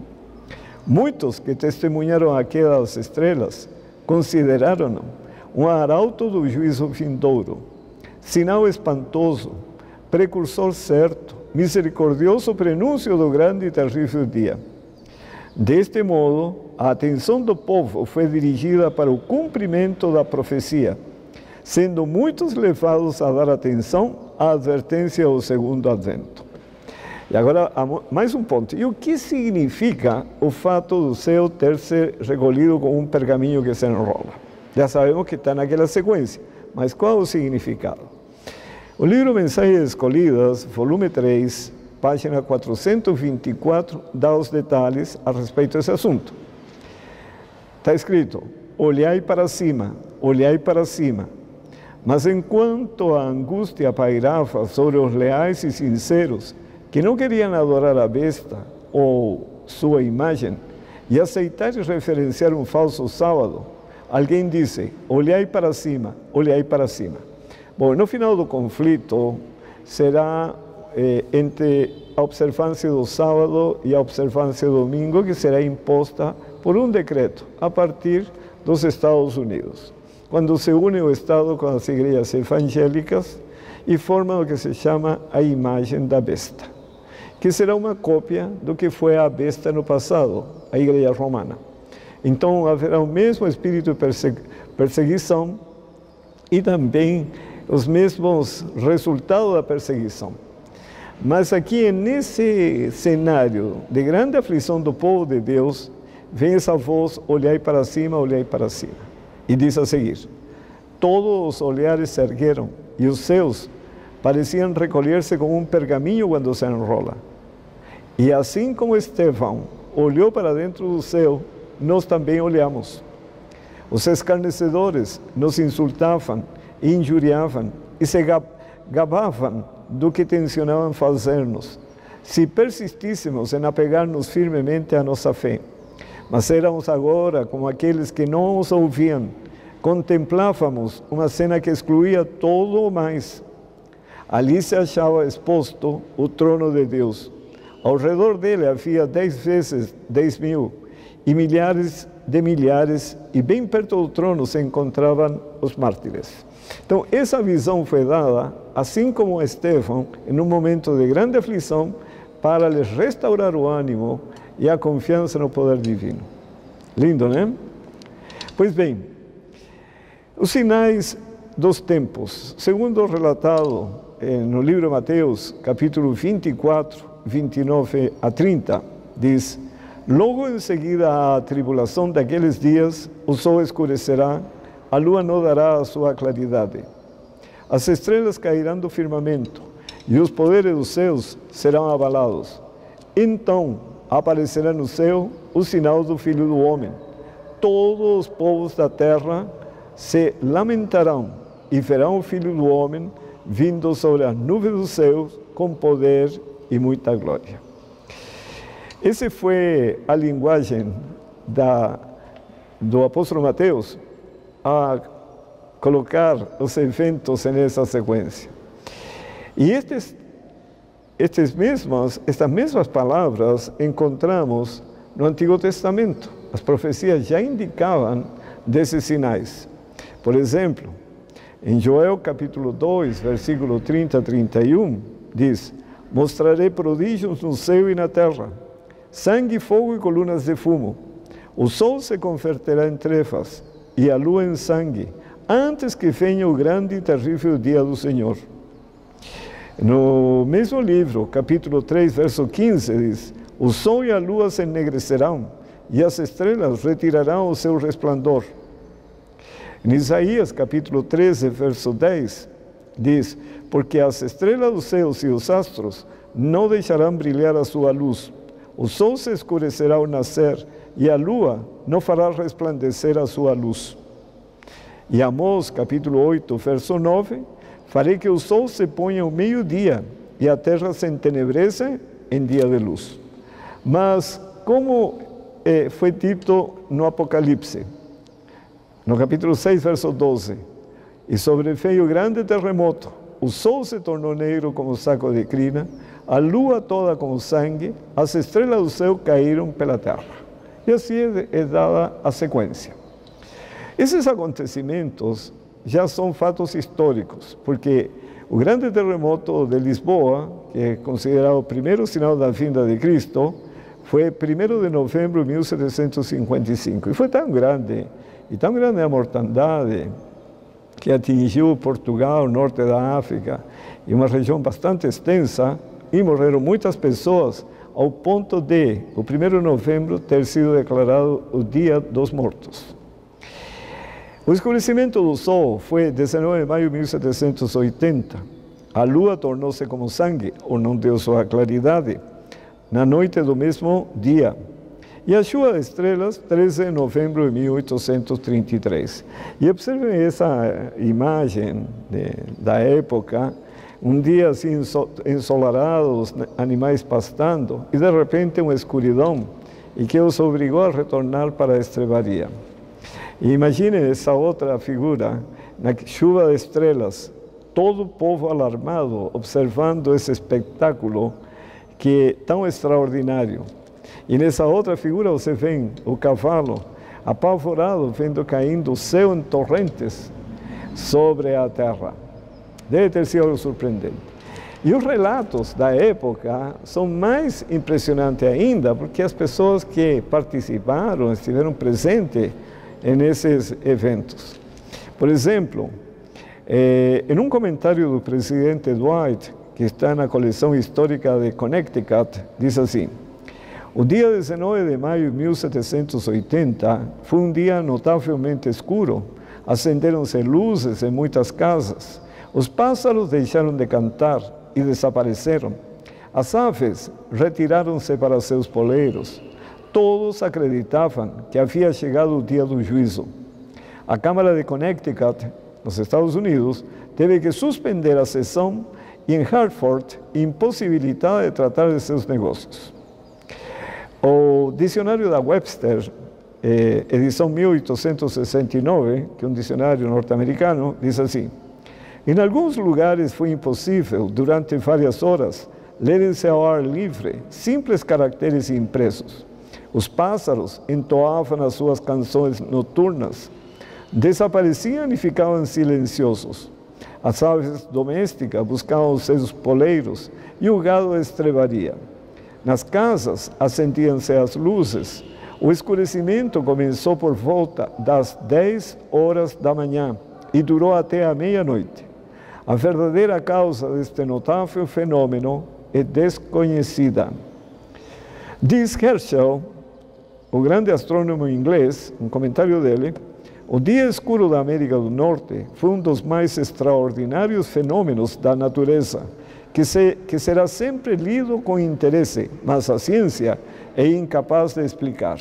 Muitos que testemunharam a queda das estrelas consideraram-no um arauto do juízo vindouro, sinal espantoso, precursor certo, misericordioso prenúncio do grande e terrível dia. Deste modo, a atenção do povo foi dirigida para o cumprimento da profecia, sendo muitos levados a dar atenção à advertência do segundo advento. E agora, mais um ponto. E o que significa o fato do céu ter se recolhido com um pergaminho que se enrola? Já sabemos que está naquela sequência, mas qual é o significado? O livro Mensagens Escolhidas, volume 3, página 424, dá os detalhes a respeito desse assunto. Está escrito: olhai para cima, olhai para cima. Mas enquanto a angústia pairava sobre os leais e sinceros, que não queriam adorar a besta ou sua imagem e aceitar e referenciar um falso sábado, alguém disse: olhai para cima, olhai para cima. Bom, no final do conflito será entre a observância do sábado e a observância do domingo, que será imposta por um decreto a partir dos Estados Unidos, quando se une o Estado com as igrejas evangélicas e formam o que se chama a imagem da besta, que será uma cópia do que foi a besta no passado, a igreja romana. Então haverá o mesmo espírito de perseguição e também os mesmos resultados da perseguição. Mas aqui, nesse cenário de grande aflição do povo de Deus, vem essa voz: olhai para cima, olhai para cima. E diz a seguir: todos os olhares se ergueram, e os céus pareciam recolher-se como um pergaminho quando se enrola. E assim como Estevão olhou para dentro do céu, nós também olhamos. Os escarnecedores nos insultavam e injuriavam e se gabavam do que tensionavam fazer-nos, se persistíssemos em apegar-nos firmemente à nossa fé. Mas éramos agora como aqueles que não os ouviam. Contemplávamos uma cena que excluía todo o mais. Ali se achava exposto o trono de Deus. Ao redor dele havia 10 vezes 10.000, e milhares de milhares, e bem perto do trono se encontravam os mártires. Então, essa visão foi dada, assim como a Estevão, em um momento de grande aflição, para lhes restaurar o ânimo e a confiança no poder divino. Lindo, né? Pois bem, os sinais dos tempos, segundo relatado no livro de Mateus, capítulo 24, 29 a 30, diz: logo em seguida à tribulação daqueles dias, o sol escurecerá, a lua não dará a sua claridade. As estrelas cairão do firmamento, e os poderes dos céus serão abalados. Então aparecerá no céu o sinal do Filho do Homem. Todos os povos da terra se lamentarão e verão o Filho do Homem vindo sobre as nuvens dos céus com poder e muita glória. Essa foi a linguagem do apóstolo Mateus a colocar os eventos nessa sequência. E estas mesmas palavras encontramos no Antigo Testamento. As profecias já indicavam desses sinais. Por exemplo, em Joel capítulo 2, versículo 30 a 31, diz: mostrarei prodígios no céu e na terra, sangue, fogo e colunas de fumo. O sol se converterá em trevas e a lua em sangue, antes que venha o grande e terrível dia do Senhor. No mesmo livro, capítulo 3, verso 15, diz: o sol e a lua se ennegrecerão, e as estrelas retirarão o seu resplandor. Em Isaías, capítulo 13, verso 10, diz: porque as estrelas dos céus e os astros não deixarão brilhar a sua luz. O sol se escurecerá ao nascer, e a lua não fará resplandecer a sua luz. E Amós, capítulo 8, verso 9, farei que o sol se ponha ao meio-dia, e a terra se entenebreça em dia de luz. Mas, como foi dito no Apocalipse, no capítulo 6, verso 12, e sobreveio grande terremoto, o sol se tornou negro como saco de crina, a lua toda como sangue, as estrelas do céu caíram pela terra. E assim é dada a sequência. Esses acontecimentos já são fatos históricos, porque o grande terremoto de Lisboa, que é considerado o primeiro sinal da vinda de Cristo, foi 1º de novembro de 1755. E foi tão grande a mortandade, que atingiu Portugal, norte da África, e uma região bastante extensa, e morreram muitas pessoas, ao ponto de, o 1º de novembro, ter sido declarado o Dia dos Mortos. O escurecimento do sol foi 19 de maio de 1780. A lua tornou-se como sangue, ou não deu sua claridade, na noite do mesmo dia. E a chuva de estrelas, 13 de novembro de 1833. E observem essa imagem da época, um dia assim ensolarado, os animais pastando, e de repente uma escuridão, e que os obrigou a retornar para a estrebaria. E imaginem essa outra figura, na chuva de estrelas, todo o povo alarmado, observando esse espetáculo que é tão extraordinário. E nessa outra figura você vê o cavalo apavorado, vendo caindo o céu em torrentes sobre a terra. Deve ter sido algo surpreendente. E os relatos da época são mais impressionantes ainda, porque as pessoas que participaram, estiveram presentes nesses eventos. Por exemplo, em um comentário do presidente Dwight, que está na coleção histórica de Connecticut, diz assim: o dia 19 de maio de 1780 foi um dia notavelmente escuro. Acenderam-se luzes em muitas casas. Os pássaros deixaram de cantar e desapareceram. As aves retiraram-se para seus poleiros. Todos acreditavam que havia chegado o dia do juízo. A Câmara de Connecticut, nos Estados Unidos, teve que suspender a sessão e em Hartford, impossibilitada de tratar de seus negócios. O dicionário da Webster, edição 1869, que é um dicionário norte-americano, diz assim: em alguns lugares foi impossível, durante várias horas, lerem-se ao ar livre simples caracteres impressos. Os pássaros entoavam as suas canções noturnas, desapareciam e ficavam silenciosos. As aves domésticas buscavam os seus poleiros e o gado estrebaria. Nas casas acendiam-se as luzes. O escurecimento começou por volta das 10 horas da manhã e durou até a meia-noite. A verdadeira causa deste notável fenômeno é desconhecida. Diz Herschel, o grande astrônomo inglês, um comentário dele: o dia escuro da América do Norte foi um dos mais extraordinários fenômenos da natureza, que será sempre lido com interesse, mas a ciência é incapaz de explicar.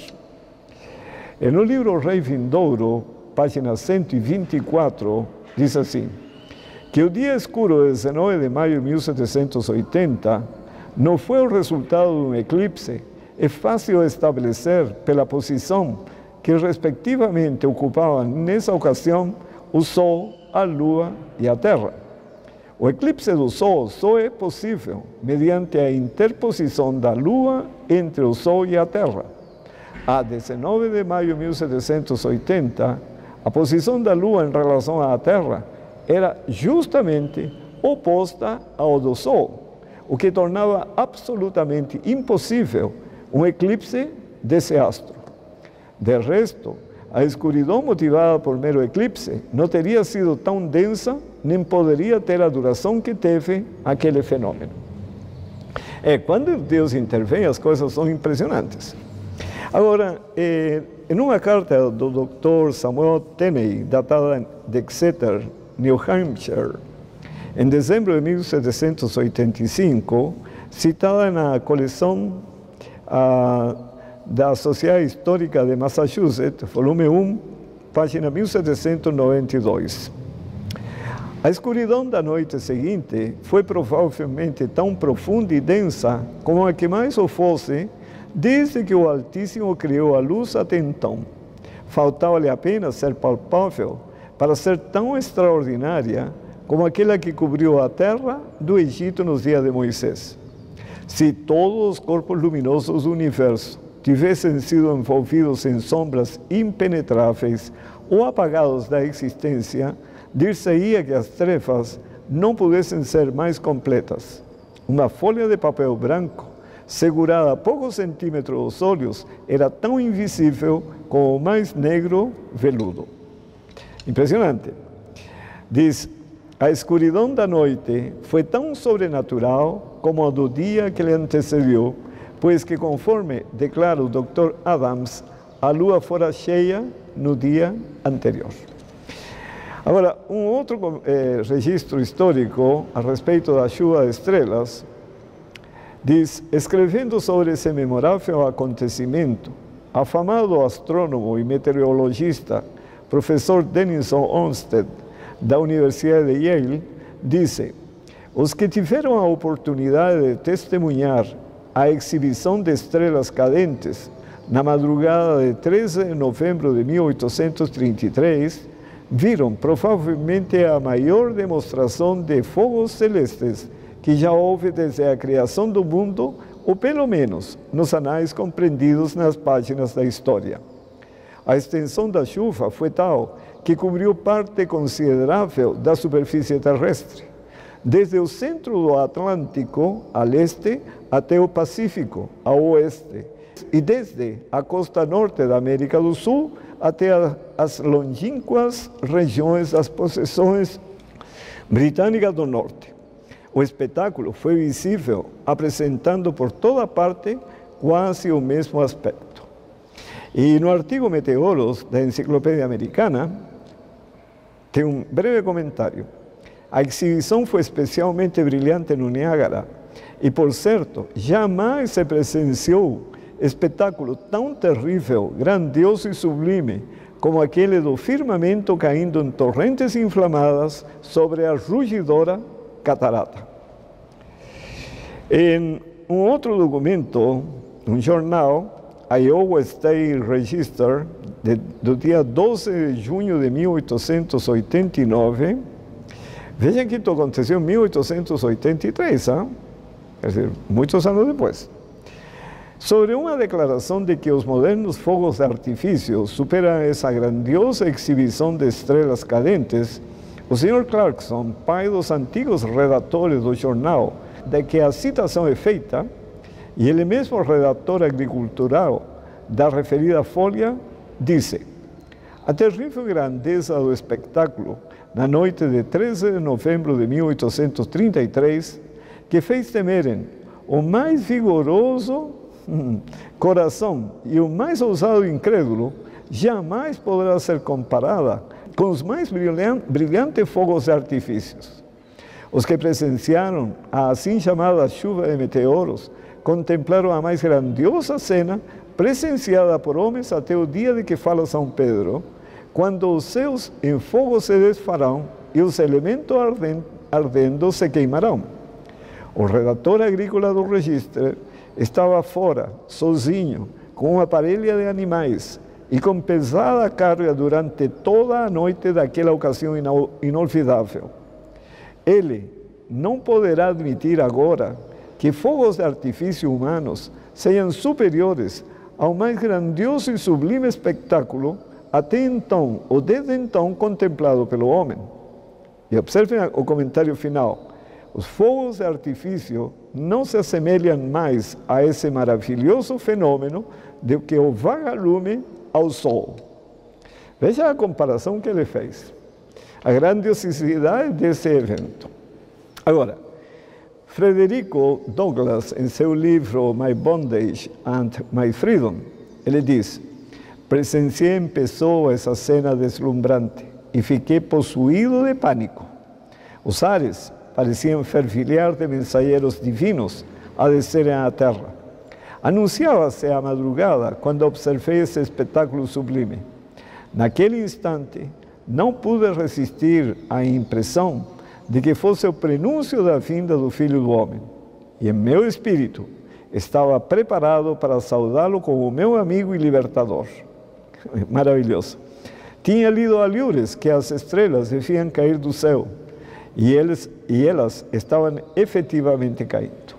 No livro Rei Vindouro, página 124, diz assim: que o dia escuro de 19 de maio de 1780 não foi o resultado de um eclipse. É fácil estabelecer pela posição que respectivamente ocupavam nessa ocasião o Sol, a Lua e a Terra. O eclipse do Sol só é possível mediante a interposição da Lua entre o Sol e a Terra. A 19 de maio de 1780, a posição da Lua em relação à Terra era justamente oposta ao do Sol, o que tornava absolutamente impossível um eclipse desse astro. De resto, a escuridão motivada por mero eclipse não teria sido tão densa, nem poderia ter a duração que teve aquele fenômeno. Quando Deus intervém, as coisas são impressionantes. Agora, em uma carta do Dr. Samuel Tenney, datada de Exeter, New Hampshire, em dezembro de 1785, citada na coleção da Sociedade Histórica de Massachusetts, volume 1, página 1792. A escuridão da noite seguinte foi provavelmente tão profunda e densa como a que mais o fosse desde que o Altíssimo criou a luz até então. Faltava-lhe apenas ser palpável para ser tão extraordinária como aquela que cobriu a terra do Egito nos dias de Moisés. Se todos os corpos luminosos do universo tivessem sido envolvidos em sombras impenetráveis ou apagados da existência, dir-se-ia que as trevas não pudessem ser mais completas. Uma folha de papel branco, segurada a poucos centímetros dos olhos, era tão invisível como o mais negro veludo. Impressionante. Diz, a escuridão da noite foi tão sobrenatural como a do dia que lhe antecedeu, pois que, conforme declara o Dr. Adams, a lua fora cheia no dia anterior. Agora, um outro registro histórico a respeito da chuva de estrelas diz, escrevendo sobre esse memorável acontecimento, afamado astrônomo e meteorologista, professor Denison Olmsted, da Universidade de Yale, disse, os que tiveram a oportunidade de testemunhar a exibição de estrelas cadentes na madrugada de 13 de novembro de 1833, viram provavelmente a maior demonstração de fogos celestes que já houve desde a criação do mundo, ou pelo menos nos anais compreendidos nas páginas da história. A extensão da chuva foi tal que cobriu parte considerável da superfície terrestre, desde o centro do Atlântico, a leste, até o Pacífico, a oeste, e desde a costa norte da América do Sul até as longínquas regiões das possessões britânicas do norte. O espetáculo foi visível, apresentando por toda parte quase o mesmo aspecto. E no artigo Meteoros da Enciclopédia Americana, tem um breve comentário. A exibição foi especialmente brilhante no Niágara, e, por certo, jamais se presenciou espetáculo tão terrível, grandioso e sublime como aquele do firmamento caindo em torrentes inflamadas sobre a rugidora catarata. Em um outro documento, um jornal, Iowa State Register, do dia 12 de junho de 1889, vejam que isso aconteceu em 1883, quer dizer, muitos anos depois. Sobre uma declaração de que os modernos fogos de artifício superam essa grandiosa exibição de estrelas cadentes, o Sr. Clarkson, pai dos antigos redatores do jornal, de que a citação é feita, e ele mesmo redator agricultural da referida folha, disse: a terrível grandeza do espetáculo na noite de 13 de novembro de 1833, que fez temerem o mais vigoroso coração e o mais ousado incrédulo, jamais poderá ser comparada com os mais brilhantes fogos de artifícios. Os que presenciaram a assim chamada chuva de meteoros contemplaram a mais grandiosa cena presenciada por homens até o dia de que fala São Pedro, quando os céus em fogo se desfarão e os elementos ardendo se queimarão. O redator agrícola do registro estava fora, sozinho, com uma parelha de animais e com pesada carga durante toda a noite daquela ocasião inolvidável. Ele não poderá admitir agora que fogos de artifício humanos sejam superiores ao mais grandioso e sublime espetáculo até então ou desde então contemplado pelo homem. E observem o comentário final. Os fogos de artifício não se assemelham mais a esse maravilhoso fenômeno do que o vagalume ao Sol. Veja a comparação que ele fez, a grandiosidade desse evento. Agora, Frederico Douglass, em seu livro My Bondage and My Freedom, ele diz: presenciei em pessoa essa cena deslumbrante e fiquei possuído de pânico. Os ares pareciam fervilhar de mensageiros divinos a descerem à terra. Anunciava-se a madrugada quando observei esse espetáculo sublime. Naquele instante, não pude resistir à impressão de que fosse o prenúncio da vinda do Filho do Homem. E em meu espírito estava preparado para saudá-lo como meu amigo e libertador. Maravilhoso. Tinha lido a Lures que as estrelas deviam cair do céu, e elas estavam efetivamente caindo.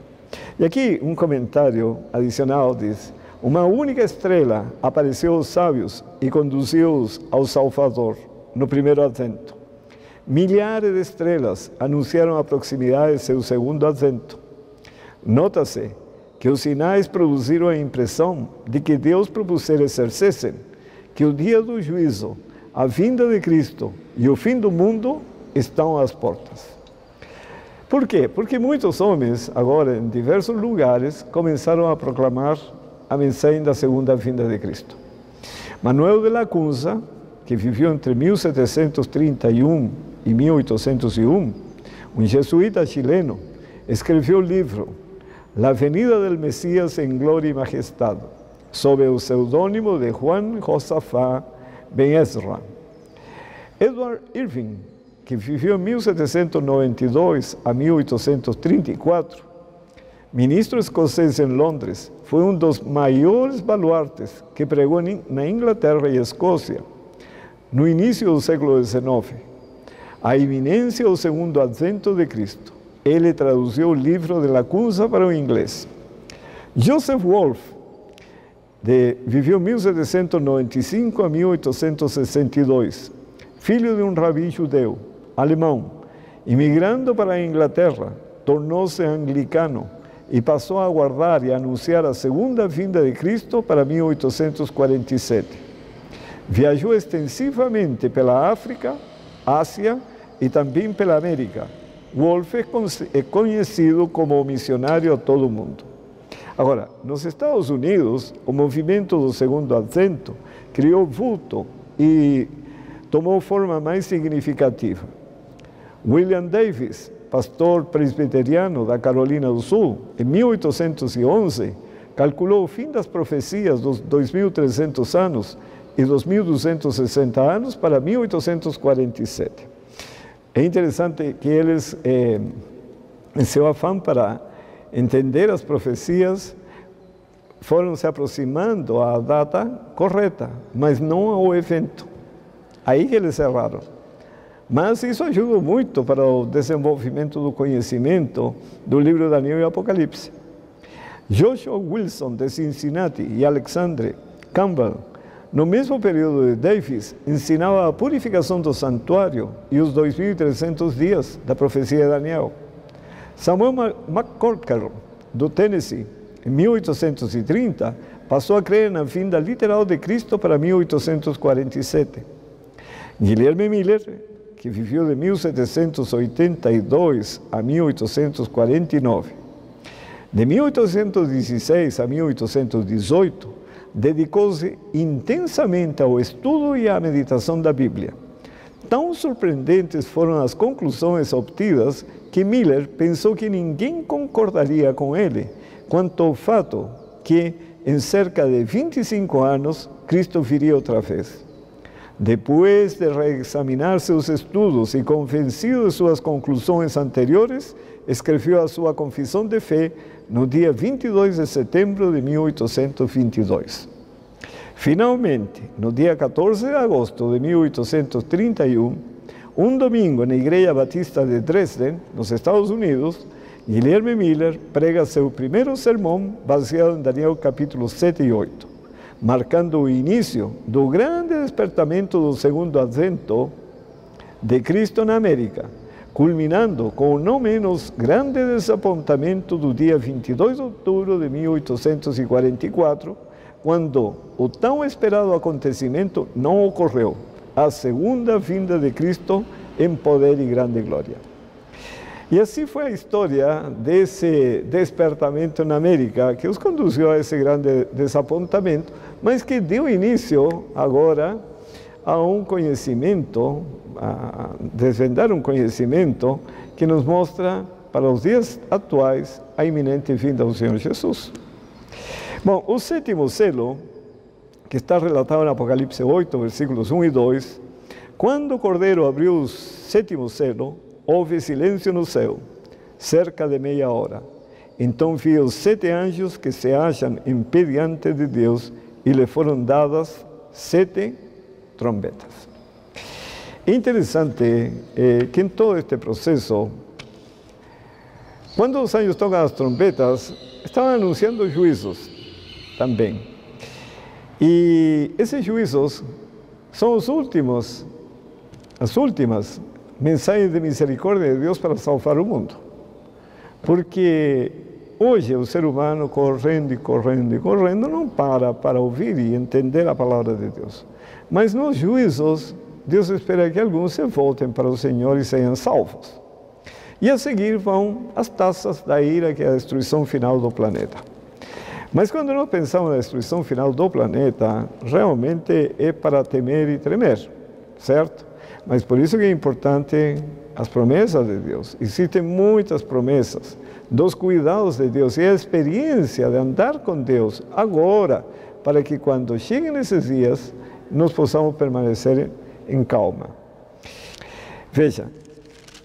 E aqui um comentário adicional diz: uma única estrela apareceu aos sábios e conduziu-os ao Salvador no primeiro advento. Milhares de estrelas anunciaram a proximidade de seu segundo advento. Nota-se que os sinais produziram a impressão de que Deus propusera exercessem que o dia do juízo, a vinda de Cristo e o fim do mundo estão às portas. Por quê? Porque muitos homens, agora em diversos lugares, começaram a proclamar a mensagem da segunda vinda de Cristo. Manuel de Lacunza, que viveu entre 1731 e 1801, um jesuíta chileno, escreveu o livro La Venida del Mesías en Gloria y Majestad, sob o pseudônimo de Juan Josafat Ben Ezra. Edward Irving, que viveu em 1792 a 1834, ministro escocês em Londres, foi um dos maiores baluartes que pregou na Inglaterra e Escócia no início do século XIX. A iminência do segundo advento de Cristo. Ele traduziu o livro de Lacunza para o inglês. Joseph Wolff viveu 1795 a 1862, filho de um rabi judeu, alemão, imigrando para a Inglaterra, tornou-se anglicano e passou a aguardar e anunciar a segunda vinda de Cristo para 1847. Viajou extensivamente pela África, Ásia e também pela América. Wolff é conhecido como o missionário a todo o mundo. Agora, nos Estados Unidos, o movimento do segundo advento criou vulto e tomou forma mais significativa. William Davis, pastor presbiteriano da Carolina do Sul, em 1811, calculou o fim das profecias dos 2.300 anos e dos 1.260 anos para 1847. É interessante que eles, em seu afã para entender as profecias, foram se aproximando à data correta, mas não ao evento. Aí que eles erraram. Mas isso ajudou muito para o desenvolvimento do conhecimento do livro de Daniel e Apocalipse. Joshua Wilson, de Cincinnati, e Alexander Campbell, no mesmo período de Davis, ensinava a purificação do santuário e os 2.300 dias da profecia de Daniel. Samuel McCorker, do Tennessee, em 1830, passou a crer na vinda literal de Cristo para 1847. Guilherme Miller, que viveu de 1782 a 1849. De 1816 a 1818, dedicou-se intensamente ao estudo e à meditação da Bíblia. Tão surpreendentes foram as conclusões obtidas que Miller pensou que ninguém concordaria com ele quanto ao fato que, em cerca de 25 anos, Cristo viria outra vez. Depois de reexaminar seus estudos e convencido de suas conclusões anteriores, escreveu a sua confissão de fé no dia 22 de setembro de 1822. Finalmente, no dia 14 de agosto de 1831, um domingo na Igreja Batista de Dresden, nos Estados Unidos, Guilherme Miller prega seu primeiro sermão baseado em Daniel capítulos 7 e 8, marcando o início do grande despertamento do segundo advento de Cristo na América, culminando com o não menos grande desapontamento do dia 22 de outubro de 1844, quando o tão esperado acontecimento não ocorreu, a segunda vinda de Cristo em poder e grande glória. E assim foi a história desse despertamento na América, que os conduziu a esse grande desapontamento, mas que deu início agora a um conhecimento, a desvendar um conhecimento que nos mostra, para os dias atuais, a iminente vinda do Senhor Jesus. Bom, o sétimo selo, que está relatado no Apocalipse 8, versículos 1 e 2, quando o Cordeiro abriu o sétimo selo, houve silêncio no céu, cerca de meia hora. Então vi os 7 anjos que se acham em pé diante de Deus e lhe foram dadas 7 trombetas. Interessante que em todo este processo, quando os anjos tocam as trombetas, estavam anunciando juízos também. E esses juízos são as últimas mensagens de misericórdia de Deus para salvar o mundo. Porque hoje o ser humano correndo não para ouvir e entender a palavra de Deus. Mas nos juízos, Deus espera que alguns se voltem para o Senhor e sejam salvos. E a seguir vão as taças da ira, que é a destruição final do planeta. Mas quando nós pensamos na destruição final do planeta, realmente é para temer e tremer, certo? Mas por isso que é importante as promessas de Deus. Existem muitas promessas dos cuidados de Deus e a experiência de andar com Deus agora, para que quando cheguem esses dias, nós possamos permanecer em calma. Veja,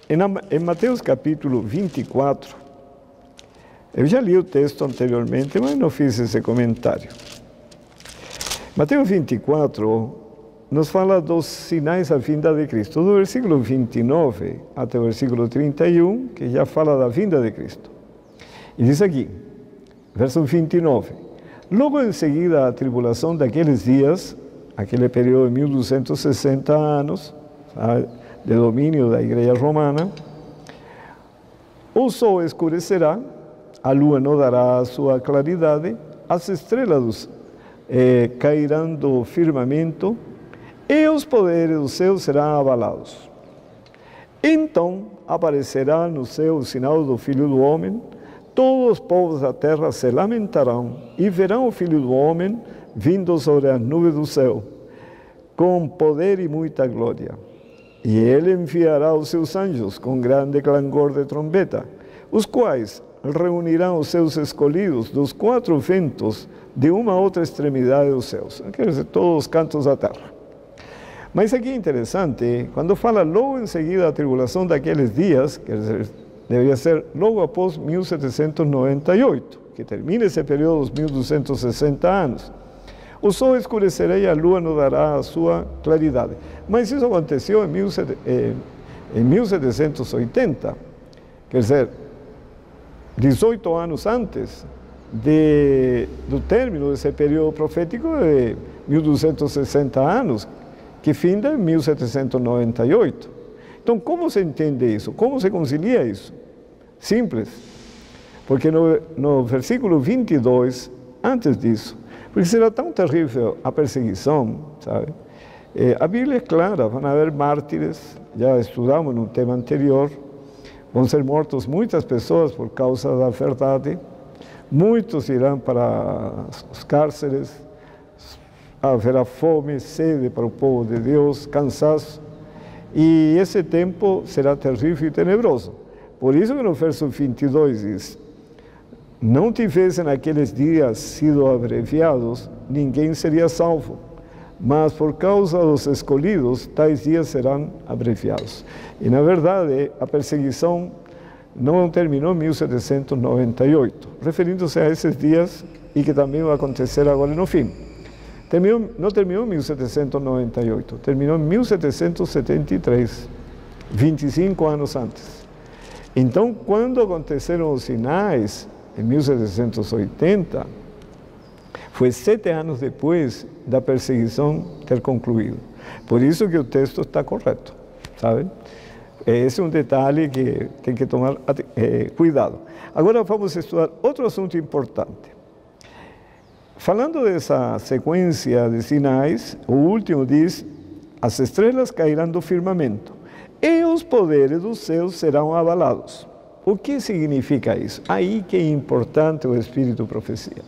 em Mateus capítulo 24, eu já li o texto anteriormente, mas não fiz esse comentário. Mateus 24 nos fala dos sinais da vinda de Cristo, do versículo 29 até o versículo 31, que já fala da vinda de Cristo. E diz aqui, verso 29, logo em seguida a tribulação daqueles dias, aquele período de 1260 anos, de domínio da Igreja Romana, o sol escurecerá, a lua não dará a sua claridade, as estrelas cairão do firmamento, e os poderes do céu serão abalados. Então aparecerá no céu o sinal do Filho do Homem, todos os povos da terra se lamentarão e verão o Filho do Homem vindo sobre as nuvens do céu, com poder e muita glória. E ele enviará os seus anjos com grande clangor de trombeta, os quais reunirão os seus escolhidos dos 4 ventos de uma a outra extremidade dos céus, quer dizer, todos os cantos da terra. Mas aqui é interessante, quando fala logo em seguida a tribulação daqueles dias, quer dizer, deveria ser logo após 1798, que termina esse período dos 1260 anos. O sol escurecerá e a lua não dará a sua claridade. Mas isso aconteceu em 1780, quer dizer, 18 anos antes do término desse período profético de 1260 anos, que finda em 1798. Então, como se entende isso? Como se concilia isso? Simples. Porque no versículo 22, antes disso, porque será tão terrível a perseguição, sabe? A Bíblia é clara, vão haver mártires, já estudamos no tema anterior, vão ser mortos muitas pessoas por causa da verdade, muitos irão para os cárceres, haverá fome, sede para o povo de Deus, cansaço, e esse tempo será terrível e tenebroso. Por isso que no verso 22 diz, não tivessem naqueles dias sido abreviados, ninguém seria salvo, mas por causa dos escolhidos, tais dias serão abreviados. E na verdade, a perseguição não terminou em 1798, referindo-se a esses dias e que também vai acontecer agora no fim. Não terminou em 1798, terminou em 1773, 25 anos antes. Então, quando aconteceram os sinais, em 1780, foi 7 anos depois da perseguição ter concluído. Por isso que o texto está correto, sabe? Esse é um detalhe que tem que tomar cuidado. Agora vamos estudar outro assunto importante. Falando dessa sequência de sinais, o último diz: as estrelas cairão do firmamento e os poderes dos céus serão abalados. O que significa isso? Aí que é importante o Espírito Profecia.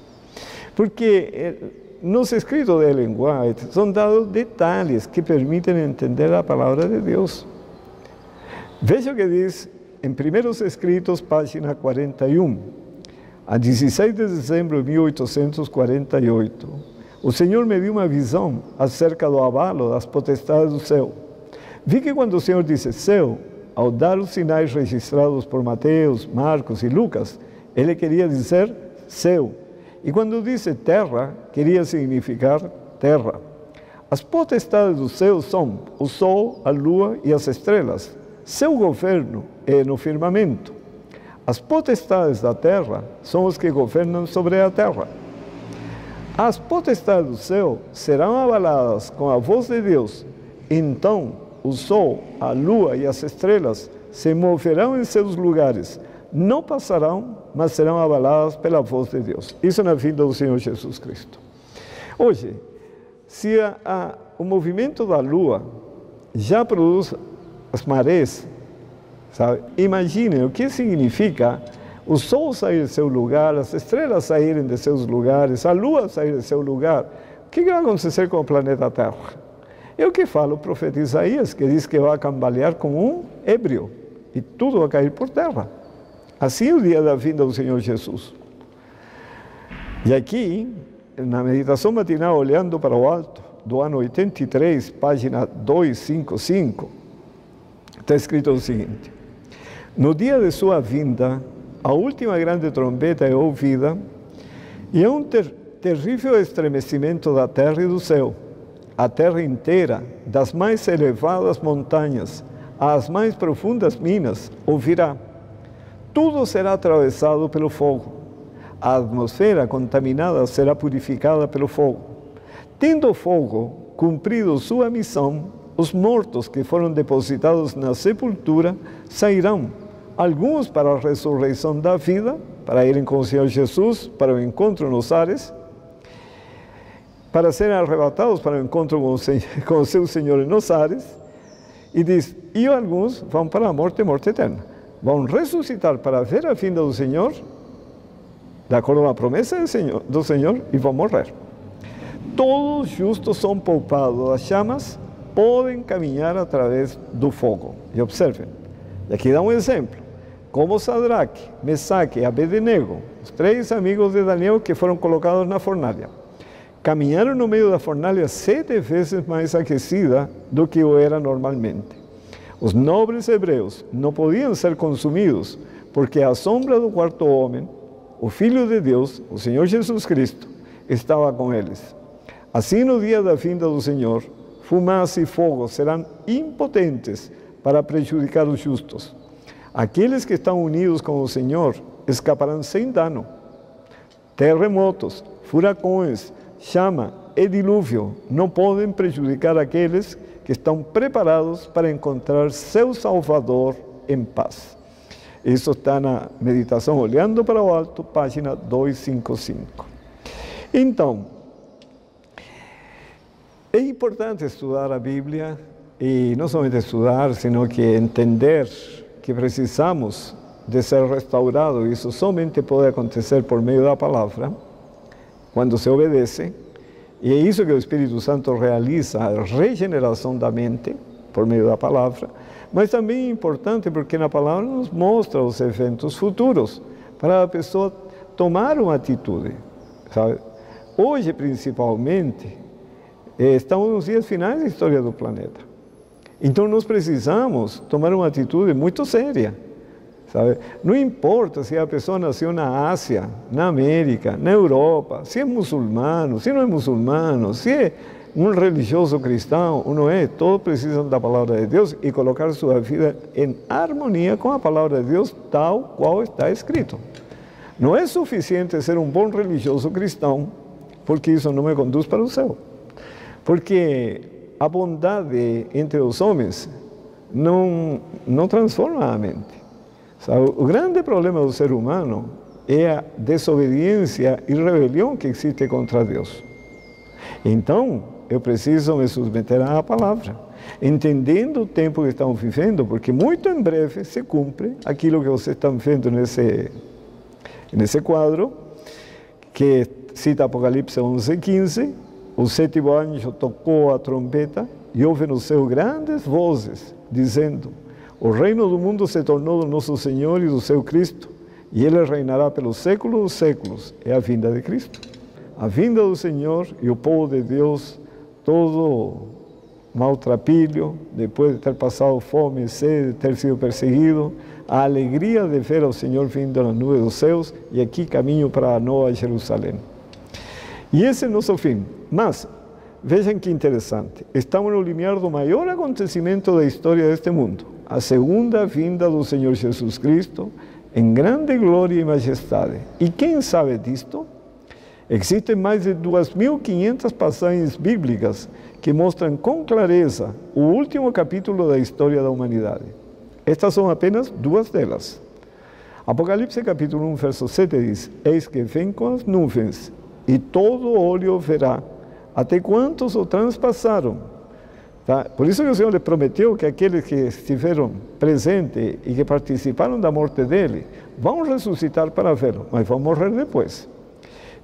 Porque nos escritos de Ellen White são dados detalhes que permitem entender a palavra de Deus. Veja o que diz em Primeiros Escritos, página 41. A 16 de dezembro de 1848, o Senhor me deu uma visão acerca do abalo das potestades do céu. Vi que quando o Senhor disse céu, ao dar os sinais registrados por Mateus, Marcos e Lucas, ele queria dizer céu. E quando disse terra, queria significar terra. As potestades do céu são o sol, a lua e as estrelas. Seu governo é no firmamento. As potestades da terra são os que governam sobre a terra. As potestades do céu serão abaladas com a voz de Deus. Então, o sol, a lua e as estrelas se moverão em seus lugares. Não passarão, mas serão abaladas pela voz de Deus. Isso na vinda do Senhor Jesus Cristo. Hoje, se o movimento da lua já produz as marés, sabe? Imaginem o que significa o sol sair de seu lugar, as estrelas saírem de seus lugares, a lua sair de seu lugar. O que vai acontecer com o planeta Terra? É o que fala o profeta Isaías, que diz que vai cambalear como um ébrio e tudo vai cair por terra. Assim é o dia da vinda do Senhor Jesus. E aqui, na meditação matinal, olhando para o alto, do ano 83, página 255, está escrito o seguinte: no dia de sua vinda, a última grande trombeta é ouvida e é um terrível estremecimento da terra e do céu. A terra inteira, das mais elevadas montanhas às mais profundas minas, ouvirá. Tudo será atravessado pelo fogo. A atmosfera contaminada será purificada pelo fogo. Tendo o fogo cumprido sua missão, os mortos que foram depositados na sepultura sairão, alguns para a ressurreição da vida, para irem com o Senhor Jesus, para o encontro nos ares, para serem arrebatados para o encontro com o seu Senhor nos ares, e diz, e alguns vão para a morte eterna. Vão ressuscitar para ver a vinda do Senhor, de acordo com a promessa do Senhor, e vão morrer. Todos os justos são poupados das chamas, podem caminhar através do fogo. E observem, e aqui dá um exemplo, como Sadraque, Mesaque e Abednego, os 3 amigos de Daniel que foram colocados na fornalha, caminharam no meio da fornalha 7 vezes mais aquecida do que o era normalmente. Os nobres hebreus não podiam ser consumidos, porque a sombra do quarto homem, o Filho de Deus, o Senhor Jesus Cristo, estava com eles. Assim, no dia da vinda do Senhor, fumaça e fogo serão impotentes para prejudicar os justos. Aqueles que estão unidos com o Senhor escaparão sem dano. Terremotos, furacões, chama e dilúvio não podem prejudicar aqueles que estão preparados para encontrar seu Salvador em paz. Isso está na meditação Olhando para o Alto, página 255. Então, é importante estudar a Bíblia, e não somente estudar, sino que entender que precisamos de ser restaurados. Isso somente pode acontecer por meio da palavra, quando se obedece. E é isso que o Espírito Santo realiza, a regeneração da mente, por meio da palavra. Mas também é importante porque na palavra nos mostra os eventos futuros, para a pessoa tomar uma atitude, sabe? Hoje, principalmente, estamos nos dias finais da história do planeta. Então, nós precisamos tomar uma atitude muito séria, sabe? Não importa se a pessoa nasceu na Ásia, na América, na Europa, se é muçulmano, se não é muçulmano, se é um religioso cristão ou não é, todos precisam da palavra de Deus e colocar sua vida em harmonia com a palavra de Deus, tal qual está escrito. Não é suficiente ser um bom religioso cristão, porque isso não me conduz para o céu. Porque a bondade entre os homens não transforma a mente. Sabe? O grande problema do ser humano é a desobediência e rebelião que existe contra Deus. Então, eu preciso me submeter à palavra, entendendo o tempo que estamos vivendo, porque muito em breve se cumpre aquilo que vocês estão vendo nesse quadro, que cita Apocalipse 11:15, o sétimo anjo tocou a trombeta e houve no céu grandes vozes, dizendo: o reino do mundo se tornou do nosso Senhor e do seu Cristo, e Ele reinará pelos séculos dos séculos. É a vinda de Cristo. A vinda do Senhor e o povo de Deus, todo maltrapilho, depois de ter passado fome, sede, ter sido perseguido, a alegria de ver ao Senhor vindo nas nuvens dos céus e aqui caminho para a Nova Jerusalém. E esse é o nosso fim. Mas, vejam que interessante, estamos no limiar do maior acontecimento da história deste mundo, a segunda vinda do Senhor Jesus Cristo, em grande glória e majestade. E quem sabe disto? Existem mais de 2.500 passagens bíblicas que mostram com clareza o último capítulo da história da humanidade. Estas são apenas duas delas. Apocalipse capítulo 1, verso 7 diz: eis que vem com as nuvens, e todo olho verá, até quantos o transpassaram. Tá? Por isso que o Senhor lhe prometeu que aqueles que estiveram presentes e que participaram da morte dele, vão ressuscitar para vê-lo, mas vão morrer depois.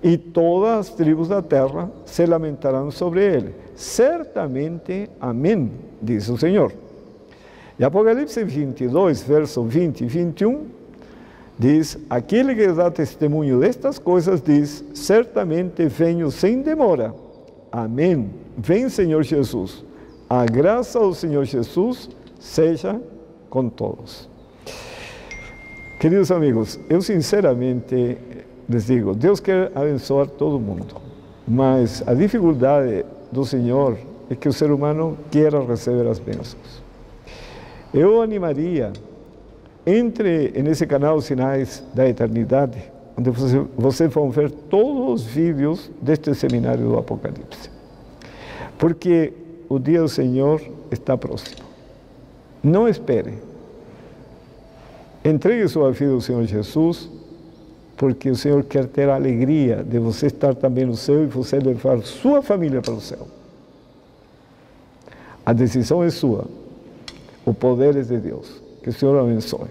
E todas as tribos da terra se lamentarão sobre ele. Certamente, amém, diz o Senhor. E Apocalipse 22, verso 20 e 21, diz: aquele que dá testemunho destas coisas diz: certamente venho sem demora. Amém. Vem, Senhor Jesus. A graça do Senhor Jesus seja com todos. Queridos amigos, eu sinceramente les digo, Deus quer abençoar todo mundo, mas a dificuldade do Senhor é que o ser humano queira receber as bênçãos. Eu animaria, entre nesse canal Sinais da Eternidade, onde vocês vão ver todos os vídeos deste seminário do Apocalipse. Porque o dia do Senhor está próximo. Não espere. Entregue sua vida ao Senhor Jesus, porque o Senhor quer ter a alegria de você estar também no céu e você levar sua família para o céu. A decisão é sua. O poder é de Deus. Que o Senhor abençoe.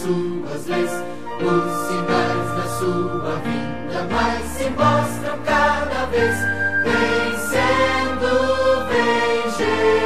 Suas leis, os sinais da sua vinda mais se mostram cada vez, vencendo, vem Jesus.